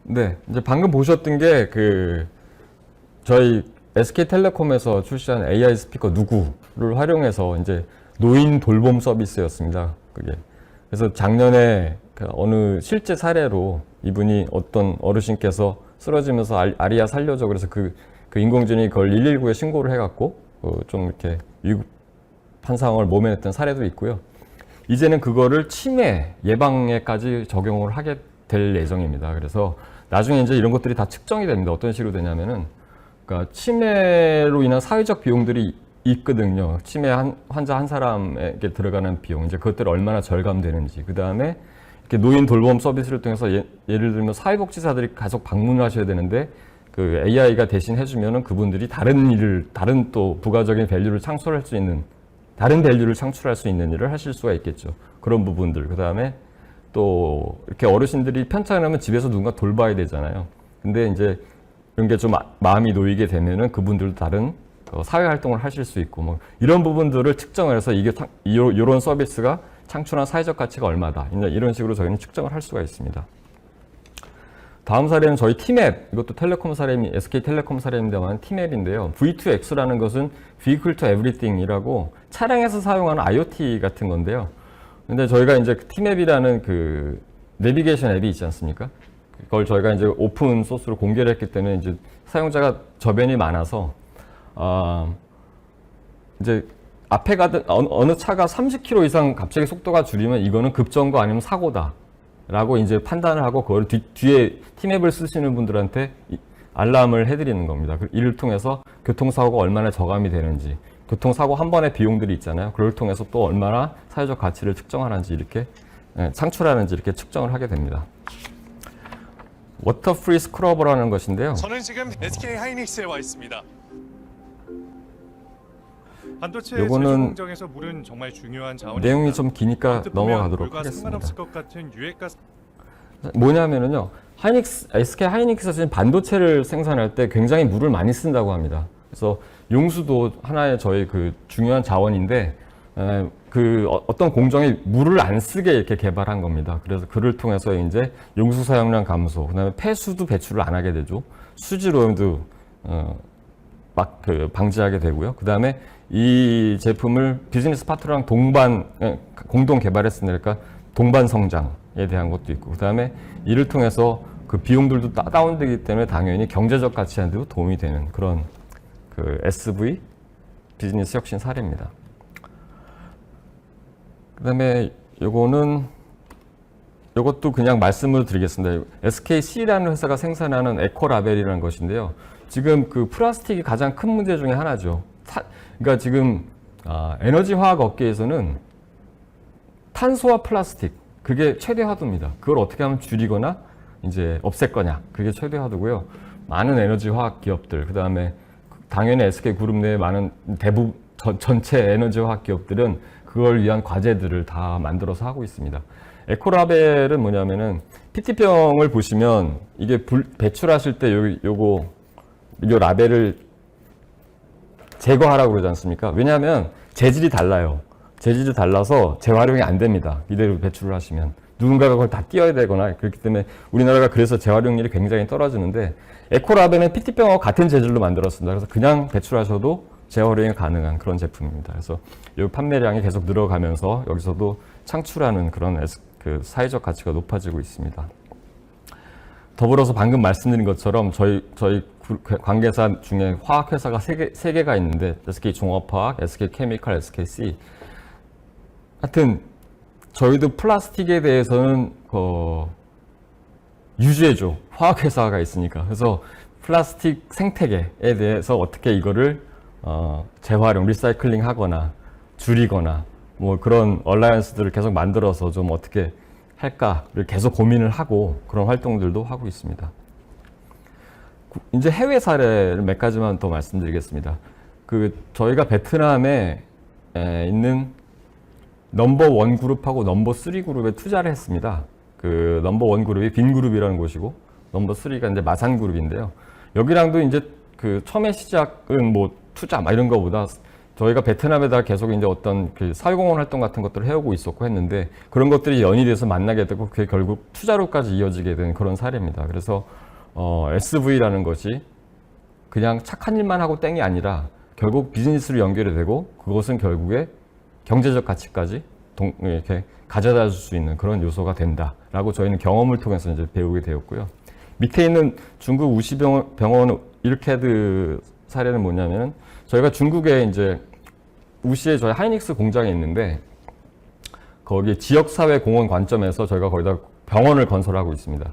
네, 이제 방금 보셨던 게 저희 SK텔레콤에서 출시한 AI 스피커 누구를 활용해서 이제 노인 돌봄 서비스였습니다. 그게. 그래서 작년에 어느 실제 사례로 이분이 어떤 어르신께서 쓰러지면서 아리야 살려줘. 그래서 그 인공지능이 그걸 119에 신고를 해갖고 좀 이렇게 위급한 상황을 모면했던 사례도 있고요. 이제는 그거를 치매 예방에까지 적용을 하게 될 예정입니다. 그래서 나중에 이제 이런 것들이 다 측정이 됩니다. 어떤 식으로 되냐면은, 그러니까 치매로 인한 사회적 비용들이 있거든요. 치매 환자 한 사람에게 들어가는 비용, 이제 그것들이 얼마나 절감되는지. 그 다음에 이렇게 노인 돌봄 서비스를 통해서 예를 들면 사회복지사들이 계속 방문을 하셔야 되는데 그 AI가 대신 해주면은 그분들이 다른 또 부가적인 밸류를 창출할 수 있는, 다른 밸류를 창출할 수 있는 일을 하실 수가 있겠죠. 그런 부분들. 그 다음에 또 이렇게 어르신들이 편찮으면 집에서 누군가 돌봐야 되잖아요. 근데 이제 이런 게 좀 마음이 놓이게 되면은 그분들도 다른 사회 활동을 하실 수 있고 뭐 이런 부분들을 측정을 해서 이게 이런 서비스가 창출한 사회적 가치가 얼마다. 이런 식으로 저희는 측정을 할 수가 있습니다. 다음 사례는 저희 T맵, 이것도 텔레콤 사례입니다. SK텔레콤 사례입니다만 T맵인데요. V2X라는 것은 Vehicle to Everything이라고 차량에서 사용하는 IoT 같은 건데요. 근데 저희가 이제 T맵이라는 그 내비게이션 앱이 있지 않습니까? 그걸 저희가 이제 오픈 소스로 공개를 했기 때문에 이제 사용자가 저변이 많아서 이제 앞에 가든 어느 차가 30km 이상 갑자기 속도가 줄이면 이거는 급정거 아니면 사고다. 라고 이제 판단을 하고 그걸 뒤에 T맵을 쓰시는 분들한테 알람을 해드리는 겁니다. 이를 통해서 교통사고가 얼마나 저감이 되는지, 교통사고 한 번의 비용들이 있잖아요. 그걸 통해서 또 얼마나 사회적 가치를 측정하는지 이렇게 창출하는지 이렇게 측정을 하게 됩니다. 워터 프리 스크러버라는 것인데요. 저는 지금 SK 하이닉스에 와 있습니다. 반도체 요거는 제조 공정에서 물은 정말 중요한 자원입니다. 내용이 좀 기니까 넘어가도록 하겠습니다. 상관없을 것 같은 유해가스. 뭐냐면은요, SK 하이닉스에서 지금 반도체를 생산할 때 굉장히 물을 많이 쓴다고 합니다. 그래서 용수도 하나의 저희 그 중요한 자원인데, 어떤 공정이 물을 안 쓰게 이렇게 개발한 겁니다. 그래서 그를 통해서 이제 용수 사용량 감소, 그다음에 폐수도 배출을 안 하게 되죠. 수질오염도 방지하게 되고요. 그다음에 이 제품을 비즈니스 파트너랑 공동 개발했으니까 동반 성장에 대한 것도 있고, 그 다음에 이를 통해서 그 비용들도 다운되기 때문에 당연히 경제적 가치한테도 도움이 되는 그런 그 SV 비즈니스 혁신 사례입니다. 그 다음에 요것도 그냥 말씀을 드리겠습니다. SKC라는 회사가 생산하는 에코라벨이라는 것인데요. 지금 그 플라스틱이 가장 큰 문제 중에 하나죠. 그러니까 지금 에너지 화학 업계에서는 탄소와 플라스틱, 그게 최대 화두입니다. 그걸 어떻게 하면 줄이거나 이제 없앨 거냐, 그게 최대 화두고요. 많은 에너지 화학 기업들, 그 다음에 당연히 SK그룹 내에 많은 대부분 전체 에너지 화학 기업들은 그걸 위한 과제들을 다 만들어서 하고 있습니다. 에코라벨은 뭐냐면은 PT병을 보시면 이게 배출하실 때 요 라벨을 제거하라고 그러지 않습니까? 왜냐하면 재질이 달라요. 재질이 달라서 재활용이 안 됩니다. 이대로 배출을 하시면. 누군가가 그걸 다 띄어야 되거나 그렇기 때문에 우리나라가 그래서 재활용률이 굉장히 떨어지는데 에코라벨은 PT병하고 같은 재질로 만들었습니다. 그래서 그냥 배출하셔도 재활용이 가능한 그런 제품입니다. 그래서 이 판매량이 계속 늘어가면서 여기서도 창출하는 그런 그 사회적 가치가 높아지고 있습니다. 더불어서 방금 말씀드린 것처럼 저희 관계사 중에 화학회사가 세 개가 있는데 SK종합화학, SK케미칼, SKC. 하여튼 저희도 플라스틱에 대해서는 유지해줘. 화학회사가 있으니까. 그래서 플라스틱 생태계에 대해서 어떻게 이거를 재활용, 리사이클링 하거나 줄이거나 뭐 그런 얼라이언스들을 계속 만들어서 좀 어떻게 할까를 계속 고민을 하고 그런 활동들도 하고 있습니다. 이제 해외 사례를 몇 가지만 더 말씀드리겠습니다. 저희가 베트남에 있는 넘버 원 그룹하고 넘버 3 그룹에 투자를 했습니다. 그 넘버 원 그룹이 빈그룹이라는 곳이고 넘버 3가 이제 마산 그룹인데요. 여기랑도 이제 그 처음에 시작은 뭐 투자 막 이런 거보다 저희가 베트남에다 계속 이제 어떤 그 사회공헌 활동 같은 것들을 해오고 있었고 했는데 그런 것들이 연이돼서 만나게 되고 그게 결국 투자로까지 이어지게 된 그런 사례입니다. 그래서 SV라는 것이 그냥 착한 일만 하고 땡이 아니라 결국 비즈니스로 연결이 되고 그것은 결국에 경제적 가치까지 이렇게 가져다 줄 수 있는 그런 요소가 된다라고 저희는 경험을 통해서 이제 배우게 되었고요. 밑에 있는 중국 우시병원 일캐드 사례는 뭐냐면은 저희가 중국에 이제 우시에 저희 하이닉스 공장이 있는데 거기 지역사회 공헌 관점에서 저희가 거기다 병원을 건설하고 있습니다.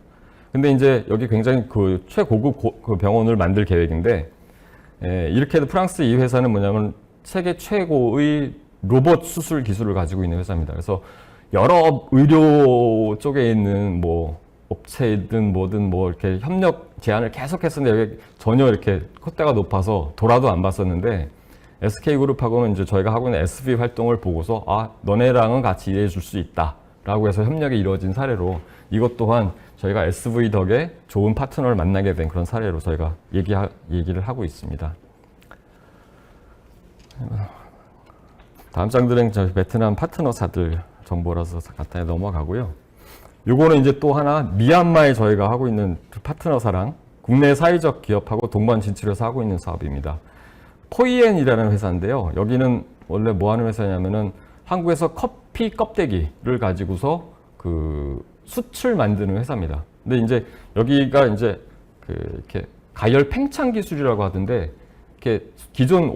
근데 이제 여기 굉장히 그 최고급 그 병원을 만들 계획인데 일캐드 프랑스 이 회사는 뭐냐면 세계 최고의 로봇 수술 기술을 가지고 있는 회사입니다. 그래서 여러 의료 쪽에 있는 뭐 업체든 뭐든 뭐 이렇게 협력 제안을 계속했었는데 여기 전혀 이렇게 콧대가 높아서 돌아도 안 봤었는데 SK그룹하고는 이제 저희가 하고 있는 SV 활동을 보고서 아, 너네랑은 같이 일해 줄 수 있다라고 해서 협력이 이루어진 사례로 이것 또한 저희가 SV 덕에 좋은 파트너를 만나게 된 그런 사례로 저희가 얘기를 하고 있습니다. 다음 장들은 저희 베트남 파트너사들 정보라서 간단히 넘어가고요. 요거는 이제 또 하나 미얀마에 저희가 하고 있는 파트너사랑 국내 사회적 기업하고 동반 진출해서 하고 있는 사업입니다. 포이엔이라는 회사인데요. 여기는 원래 뭐 하는 회사냐면은 한국에서 커피 껍데기를 가지고서 그 숯을 만드는 회사입니다. 근데 이제 여기가 이제 이렇게 가열 팽창 기술이라고 하던데 이렇게 기존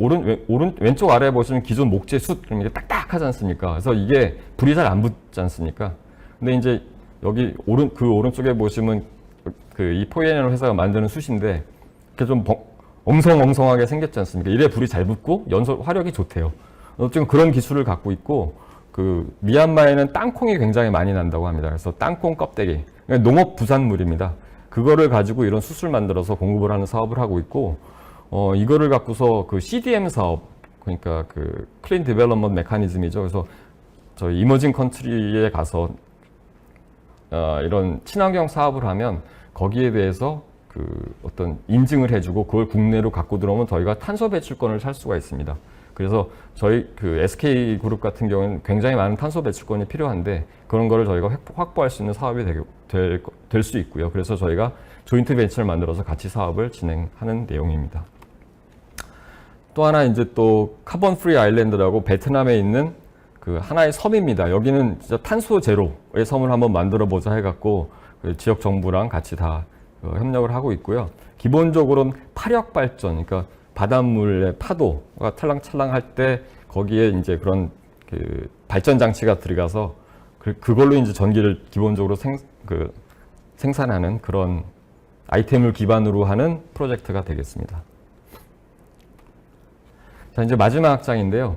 왼쪽 아래에 보시면 기존 목재 숯 그럼 이게 딱딱하지 않습니까? 그래서 이게 불이 잘 안 붙지 않습니까? 근데 이제 여기 오른쪽에 보시면 이 포이엔이라는 회사가 만드는 숯인데 이렇게 좀 엉성엉성하게 생겼지 않습니까? 이래 불이 잘 붙고 화력이 좋대요. 지금 그런 기술을 갖고 있고 그 미얀마에는 땅콩이 굉장히 많이 난다고 합니다. 그래서 땅콩 껍데기, 농업 부산물입니다. 그거를 가지고 이런 숯을 만들어서 공급을 하는 사업을 하고 있고 이거를 갖고서 그 CDM 사업, 그러니까 그 클린 디벨롭먼트 메커니즘이죠. 그래서 저희 이머징 컨트리에 가서 이런 친환경 사업을 하면 거기에 대해서 그 어떤 인증을 해주고 그걸 국내로 갖고 들어오면 저희가 탄소 배출권을 살 수가 있습니다. 그래서 저희 그 SK 그룹 같은 경우는 굉장히 많은 탄소 배출권이 필요한데 그런 거를 저희가 확보할 수 있는 사업이 될 수 있고요. 그래서 저희가 조인트 벤처를 만들어서 같이 사업을 진행하는 내용입니다. 또 하나 이제 또 카본 프리 아일랜드라고 베트남에 있는 그 하나의 섬입니다. 여기는 진짜 탄소 제로의 섬을 한번 만들어 보자 해갖고 그 지역 정부랑 같이 다 협력을 하고 있고요. 기본적으로는 파력 발전, 그러니까 바닷물의 파도가 찰랑찰랑 할 때 거기에 이제 그런 그 발전 장치가 들어가서 그걸로 이제 전기를 기본적으로 생산하는 그런 아이템을 기반으로 하는 프로젝트가 되겠습니다. 자, 이제 마지막 장인데요.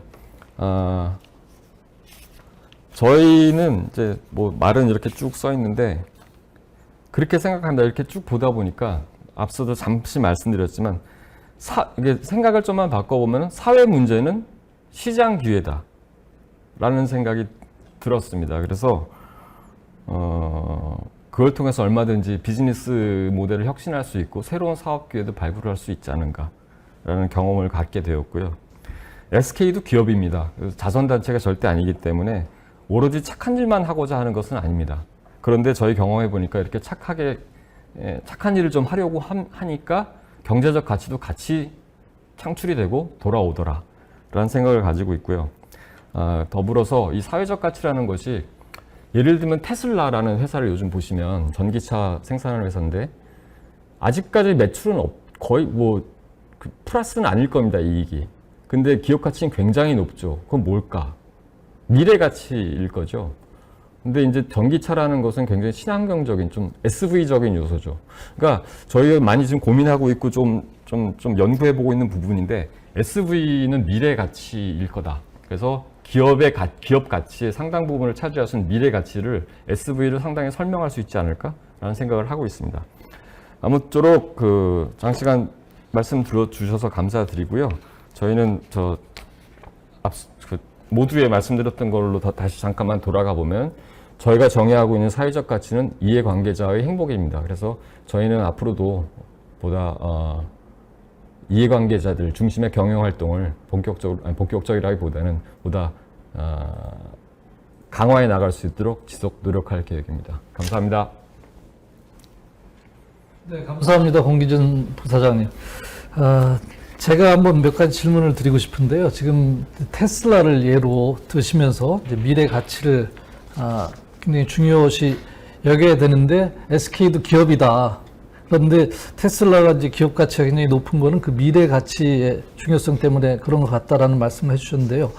저희는 이제 뭐 말은 이렇게 쭉 써 있는데 그렇게 생각한다 이렇게 쭉 보다 보니까 앞서도 잠시 말씀드렸지만 이게 생각을 좀만 바꿔보면 사회 문제는 시장 기회다 라는 생각이 들었습니다. 그래서 그걸 통해서 얼마든지 비즈니스 모델을 혁신할 수 있고 새로운 사업 기회도 발굴할 수 있지 않은가 라는 경험을 갖게 되었고요. SK도 기업입니다. 자선단체가 절대 아니기 때문에 오로지 착한 일만 하고자 하는 것은 아닙니다. 그런데 저희 경험해 보니까 이렇게 착한 일을 좀 하려고 하니까 경제적 가치도 같이 창출이 되고 돌아오더라 라는 생각을 가지고 있고요. 더불어서 이 사회적 가치라는 것이 예를 들면 테슬라라는 회사를 요즘 보시면 전기차 생산하는 회사인데 아직까지 매출은 거의 플러스는 아닐 겁니다, 이익이. 근데 기업 가치는 굉장히 높죠. 그건 뭘까? 미래 가치일 거죠. 근데 이제 전기차라는 것은 굉장히 친환경적인 좀 SV적인 요소죠. 그러니까 저희가 많이 지금 고민하고 있고 좀 연구해보고 있는 부분인데 SV는 미래 가치일 거다. 그래서 기업 가치의 상당 부분을 차지할 수 있는 미래 가치를 SV를 상당히 설명할 수 있지 않을까라는 생각을 하고 있습니다. 아무쪼록 장시간 말씀 들어주셔서 감사드리고요. 저희는 모두에 말씀드렸던 걸로 다시 잠깐만 돌아가 보면 저희가 정의하고 있는 사회적 가치는 이해관계자의 행복입니다. 그래서 저희는 앞으로도 보다 이해관계자들 중심의 경영활동을 본격적이라기보다는 보다 강화해 나갈 수 있도록 지속 노력할 계획입니다. 감사합니다. 네, 감사합니다. 공기준 부사장님. 제가 한번 몇 가지 질문을 드리고 싶은데요. 지금 테슬라를 예로 드시면서 이제 미래 가치를 굉장히 중요시 여겨야 되는데 SK도 기업이다. 그런데 테슬라가 이제 기업 가치가 굉장히 높은 거는 그 미래 가치의 중요성 때문에 그런 것 같다라는 말씀을 해주셨는데요.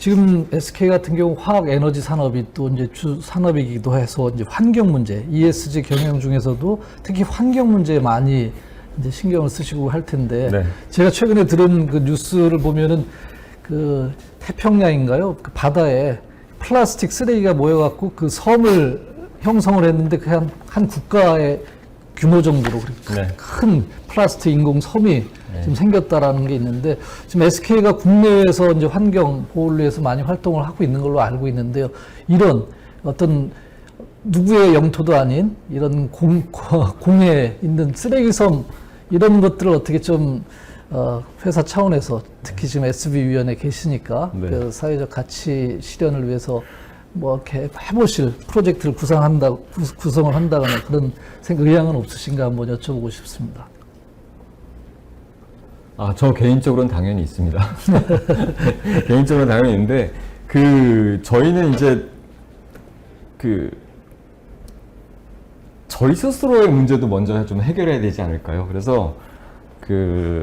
지금 SK 같은 경우 화학 에너지 산업이 또 이제 주 산업이기도 해서 이제 환경 문제, ESG 경영 중에서도 특히 환경 문제에 많이 이제 신경을 쓰시고 할 텐데, 네. 제가 최근에 들은 그 뉴스를 보면은 그 태평양인가요? 그 바다에 플라스틱 쓰레기가 모여갖고 그 섬을 형성을 했는데 그냥 한 국가의 규모 정도로 그렇게 네. 큰 플라스틱 인공 섬이 네. 지금 생겼다라는 게 있는데, 지금 SK가 국내에서 이제 환경 보호를 위해서 많이 활동을 하고 있는 걸로 알고 있는데요. 이런 어떤 누구의 영토도 아닌 이런 공해에 있는 쓰레기섬, 이런 것들을 어떻게 좀 회사 차원에서 특히 지금 SB위원회에 계시니까 네. 그 사회적 가치 실현을 위해서 뭐 이렇게 해보실 프로젝트를 구성을 한다거나 그런 의향은 없으신가 한번 여쭤보고 싶습니다. 저 개인적으로는 당연히 있습니다. 개인적으로는 당연히 있는데, 저희는 이제, 저희 스스로의 문제도 먼저 좀 해결해야 되지 않을까요? 그래서,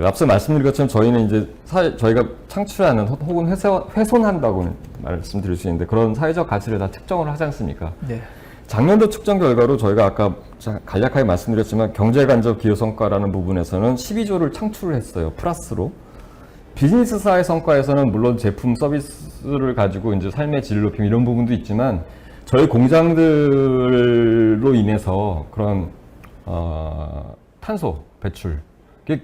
앞서 말씀드린 것처럼 저희는 이제 저희가 창출하는 혹은 훼손한다고 말씀드릴 수 있는데, 그런 사회적 가치를 다 측정을 하지 않습니까? 네. 작년도 측정 결과로 저희가 아까 간략하게 말씀드렸지만 경제간접 기여 성과라는 부분에서는 12조를 창출을 했어요. 플러스로. 비즈니스사의 성과에서는 물론 제품 서비스를 가지고 이제 삶의 질을 높임 이런 부분도 있지만 저희 공장들로 인해서 그런 탄소 배출 이게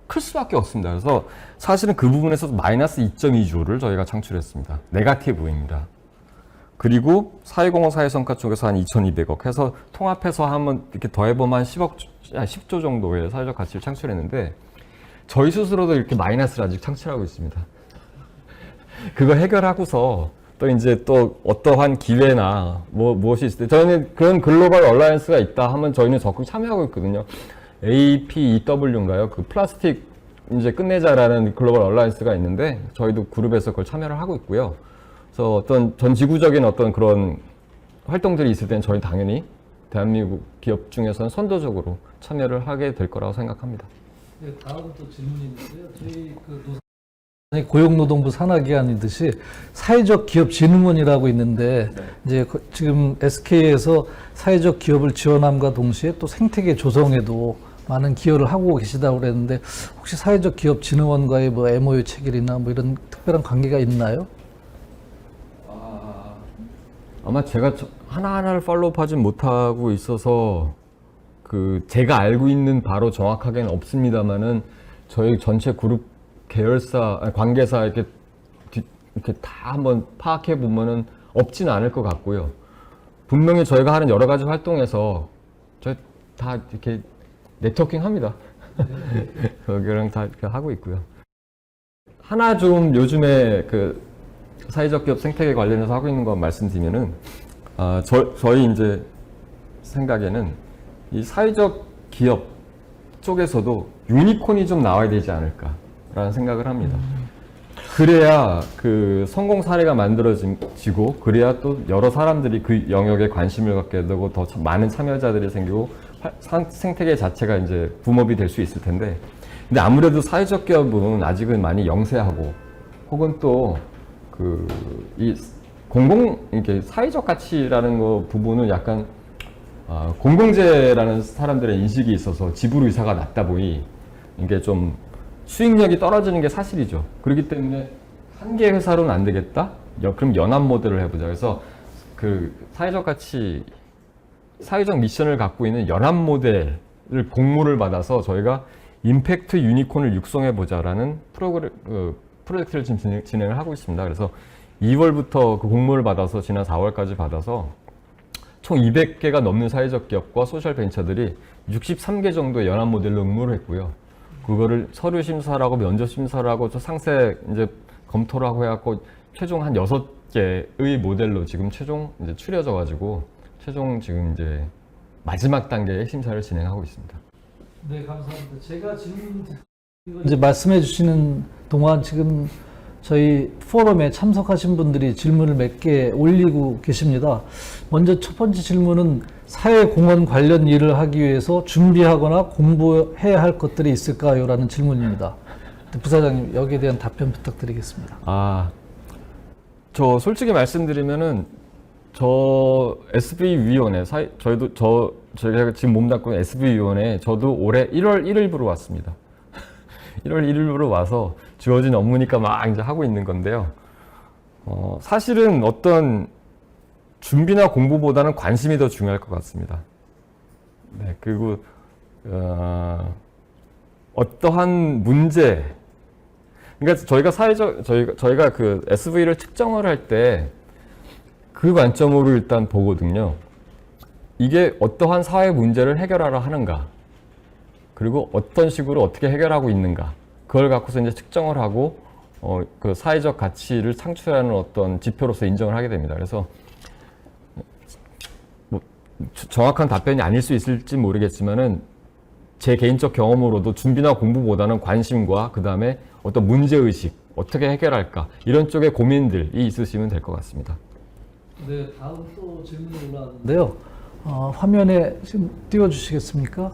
클 수밖에 없습니다. 그래서 사실은 그 부분에서 마이너스 2.2조를 저희가 창출했습니다. 네거티브입니다. 그리고 사회공헌 사회성과 쪽에서 한 2,200억 해서 통합해서 한번 이렇게 더해보면 한 10조 정도의 사회적 가치를 창출했는데 저희 스스로도 이렇게 마이너스를 아직 창출하고 있습니다. 그거 해결하고서 또 이제 또 어떠한 기회나 무엇이 있을 때 저희는 그런 글로벌 얼라이언스가 있다 하면 저희는 적극 참여하고 있거든요. APEW인가요? 그 플라스틱 이제 끝내자라는 글로벌 얼라이언스가 있는데 저희도 그룹에서 그걸 참여를 하고 있고요. 그래서 어떤 전 지구적인 어떤 그런 활동들이 있을 때는 저희 당연히 대한민국 기업 중에서는 선도적으로 참여를 하게 될 거라고 생각합니다. 네, 다음 또 질문이 있는데요. 저희 고용노동부 산하기관이듯이 사회적 기업진흥원이라고 있는데 이제 지금 SK에서 사회적 기업을 지원함과 동시에 또 생태계 조성에도 많은 기여를 하고 계시다고 그랬는데 혹시 사회적 기업진흥원과의 뭐 MOU 체결이나 뭐 이런 특별한 관계가 있나요? 아마 제가 하나하나를 팔로우하지 못하고 있어서 제가 알고 있는 바로 정확하게는 없습니다만은 저희 전체 그룹 계열사 관계사 이렇게 다 한번 파악해 보면은 없지는 않을 것 같고요. 분명히 저희가 하는 여러 가지 활동에서 저희 다 이렇게 네트워킹 합니다. 거기랑 다 이렇게 하고 있고요. 하나 좀 요즘에 사회적 기업 생태계 관련해서 하고 있는 거 말씀드리면은 저희 이제 생각에는 이 사회적 기업 쪽에서도 유니콘이 좀 나와야 되지 않을까라는 생각을 합니다. 그래야 성공 사례가 만들어지고 그래야 또 여러 사람들이 그 영역에 관심을 갖게 되고 더 많은 참여자들이 생기고 생태계 자체가 이제 붐업이 될 수 있을 텐데 근데 아무래도 사회적 기업은 아직은 많이 영세하고 혹은 또 이렇게 사회적 가치라는 거 부분은 약간 공공재라는 사람들의 인식이 있어서 지불 의사가 낮다 보니 이게 좀 수익력이 떨어지는 게 사실이죠. 그렇기 때문에 한 개 회사로는 안 되겠다? 그럼 연합 모델을 해보자. 그래서 사회적 가치, 사회적 미션을 갖고 있는 연합 모델을 공모를 받아서 저희가 임팩트 유니콘을 육성해보자라는 프로젝트를 지금 진행을 하고 있습니다. 그래서 2월부터 그 공모를 받아서 지난 4월까지 받아서 총 200개가 넘는 사회적 기업과 소셜 벤처들이 63개 정도의 연합 모델로 응모를 했고요. 그거를 서류 심사를 하고 면접 심사를 하고 또 상세 이제 검토를 하고 해갖고 최종 한 6개의 모델로 지금 최종 이제 추려져 가지고 최종 지금 이제 마지막 단계의 심사를 진행하고 있습니다. 네, 감사합니다. 제가 이제 말씀해 주시는 동안 지금 저희 포럼에 참석하신 분들이 질문을 몇 개 올리고 계십니다. 먼저 첫 번째 질문은 사회공헌 관련 일을 하기 위해서 준비하거나 공부해야 할 것들이 있을까요? 라는 질문입니다. 부사장님, 여기에 대한 답변 부탁드리겠습니다. 저 솔직히 말씀드리면은 저 SB위원회, 저희가 지금 몸담고 SB위원회 저도 올해 1월 1일부로 왔습니다. 1월 1일부로 와서 주어진 업무니까 막 이제 하고 있는 건데요. 사실은 어떤 준비나 공부보다는 관심이 더 중요할 것 같습니다. 네, 그리고 어떠한 문제, 그러니까 저희가 그 SV를 측정을 할 때 그 관점으로 일단 보거든요. 이게 어떠한 사회 문제를 해결하려 하는가, 그리고 어떤 식으로 어떻게 해결하고 있는가, 그걸 갖고서 이제 측정을 하고 그 사회적 가치를 창출하는 어떤 지표로서 인정을 하게 됩니다. 그래서 뭐 정확한 답변이 아닐 수 있을지 모르겠지만은 제 개인적 경험으로도 준비나 공부보다는 관심과 그 다음에 어떤 문제의식, 어떻게 해결할까, 이런 쪽의 고민들이 있으시면 될 것 같습니다. 네, 다음 또 질문이 올라왔는데요. 화면에 지금 띄워주시겠습니까?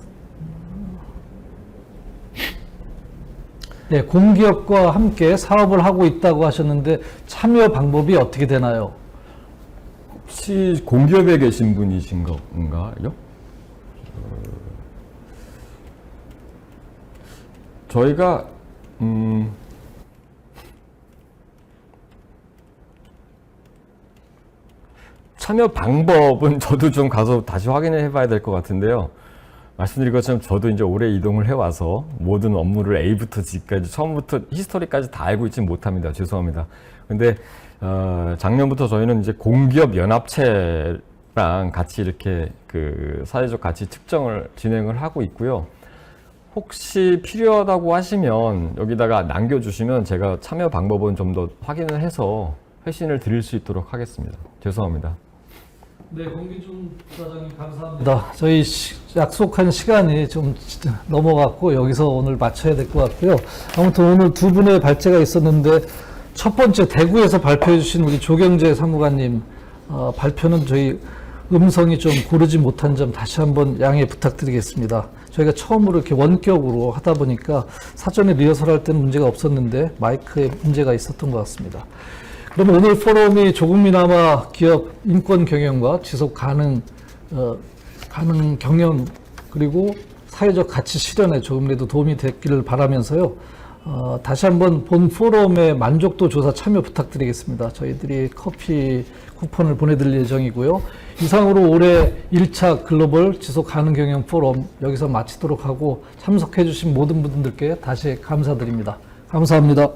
네, 공기업과 함께 사업을 하고 있다고 하셨는데 참여 방법이 어떻게 되나요? 혹시 공기업에 계신 분이신 건가요? 저희가 참여 방법은 저도 좀 가서 다시 확인을 해봐야 될 것 같은데요. 말씀드린 것처럼 저도 이제 오래 이동을 해와서 모든 업무를 A부터 G까지 처음부터 히스토리까지 다 알고 있지 못합니다. 죄송합니다. 근데 작년부터 저희는 이제 공기업 연합체랑 같이 이렇게 그 사회적 가치 측정을 진행을 하고 있고요. 혹시 필요하다고 하시면 여기다가 남겨주시면 제가 참여 방법은 좀 더 확인을 해서 회신을 드릴 수 있도록 하겠습니다. 죄송합니다. 네, 공기준 부사장님 감사합니다. 저희 약속한 시간이 좀 넘어갔고 여기서 오늘 마쳐야 될 것 같고요. 아무튼 오늘 두 분의 발제가 있었는데 첫 번째 대구에서 발표해 주신 우리 조경재 사무관님 발표는 저희 음성이 좀 고르지 못한 점 다시 한번 양해 부탁드리겠습니다. 저희가 처음으로 이렇게 원격으로 하다 보니까 사전에 리허설할 때는 문제가 없었는데 마이크에 문제가 있었던 것 같습니다. 그럼 오늘 포럼이 조금이나마 기업 인권 경영과 지속 가능 경영 그리고 사회적 가치 실현에 조금이라도 도움이 됐기를 바라면서요. 다시 한번 본 포럼의 만족도 조사 참여 부탁드리겠습니다. 저희들이 커피 쿠폰을 보내드릴 예정이고요. 이상으로 올해 1차 글로벌 지속 가능 경영 포럼 여기서 마치도록 하고 참석해 주신 모든 분들께 다시 감사드립니다. 감사합니다.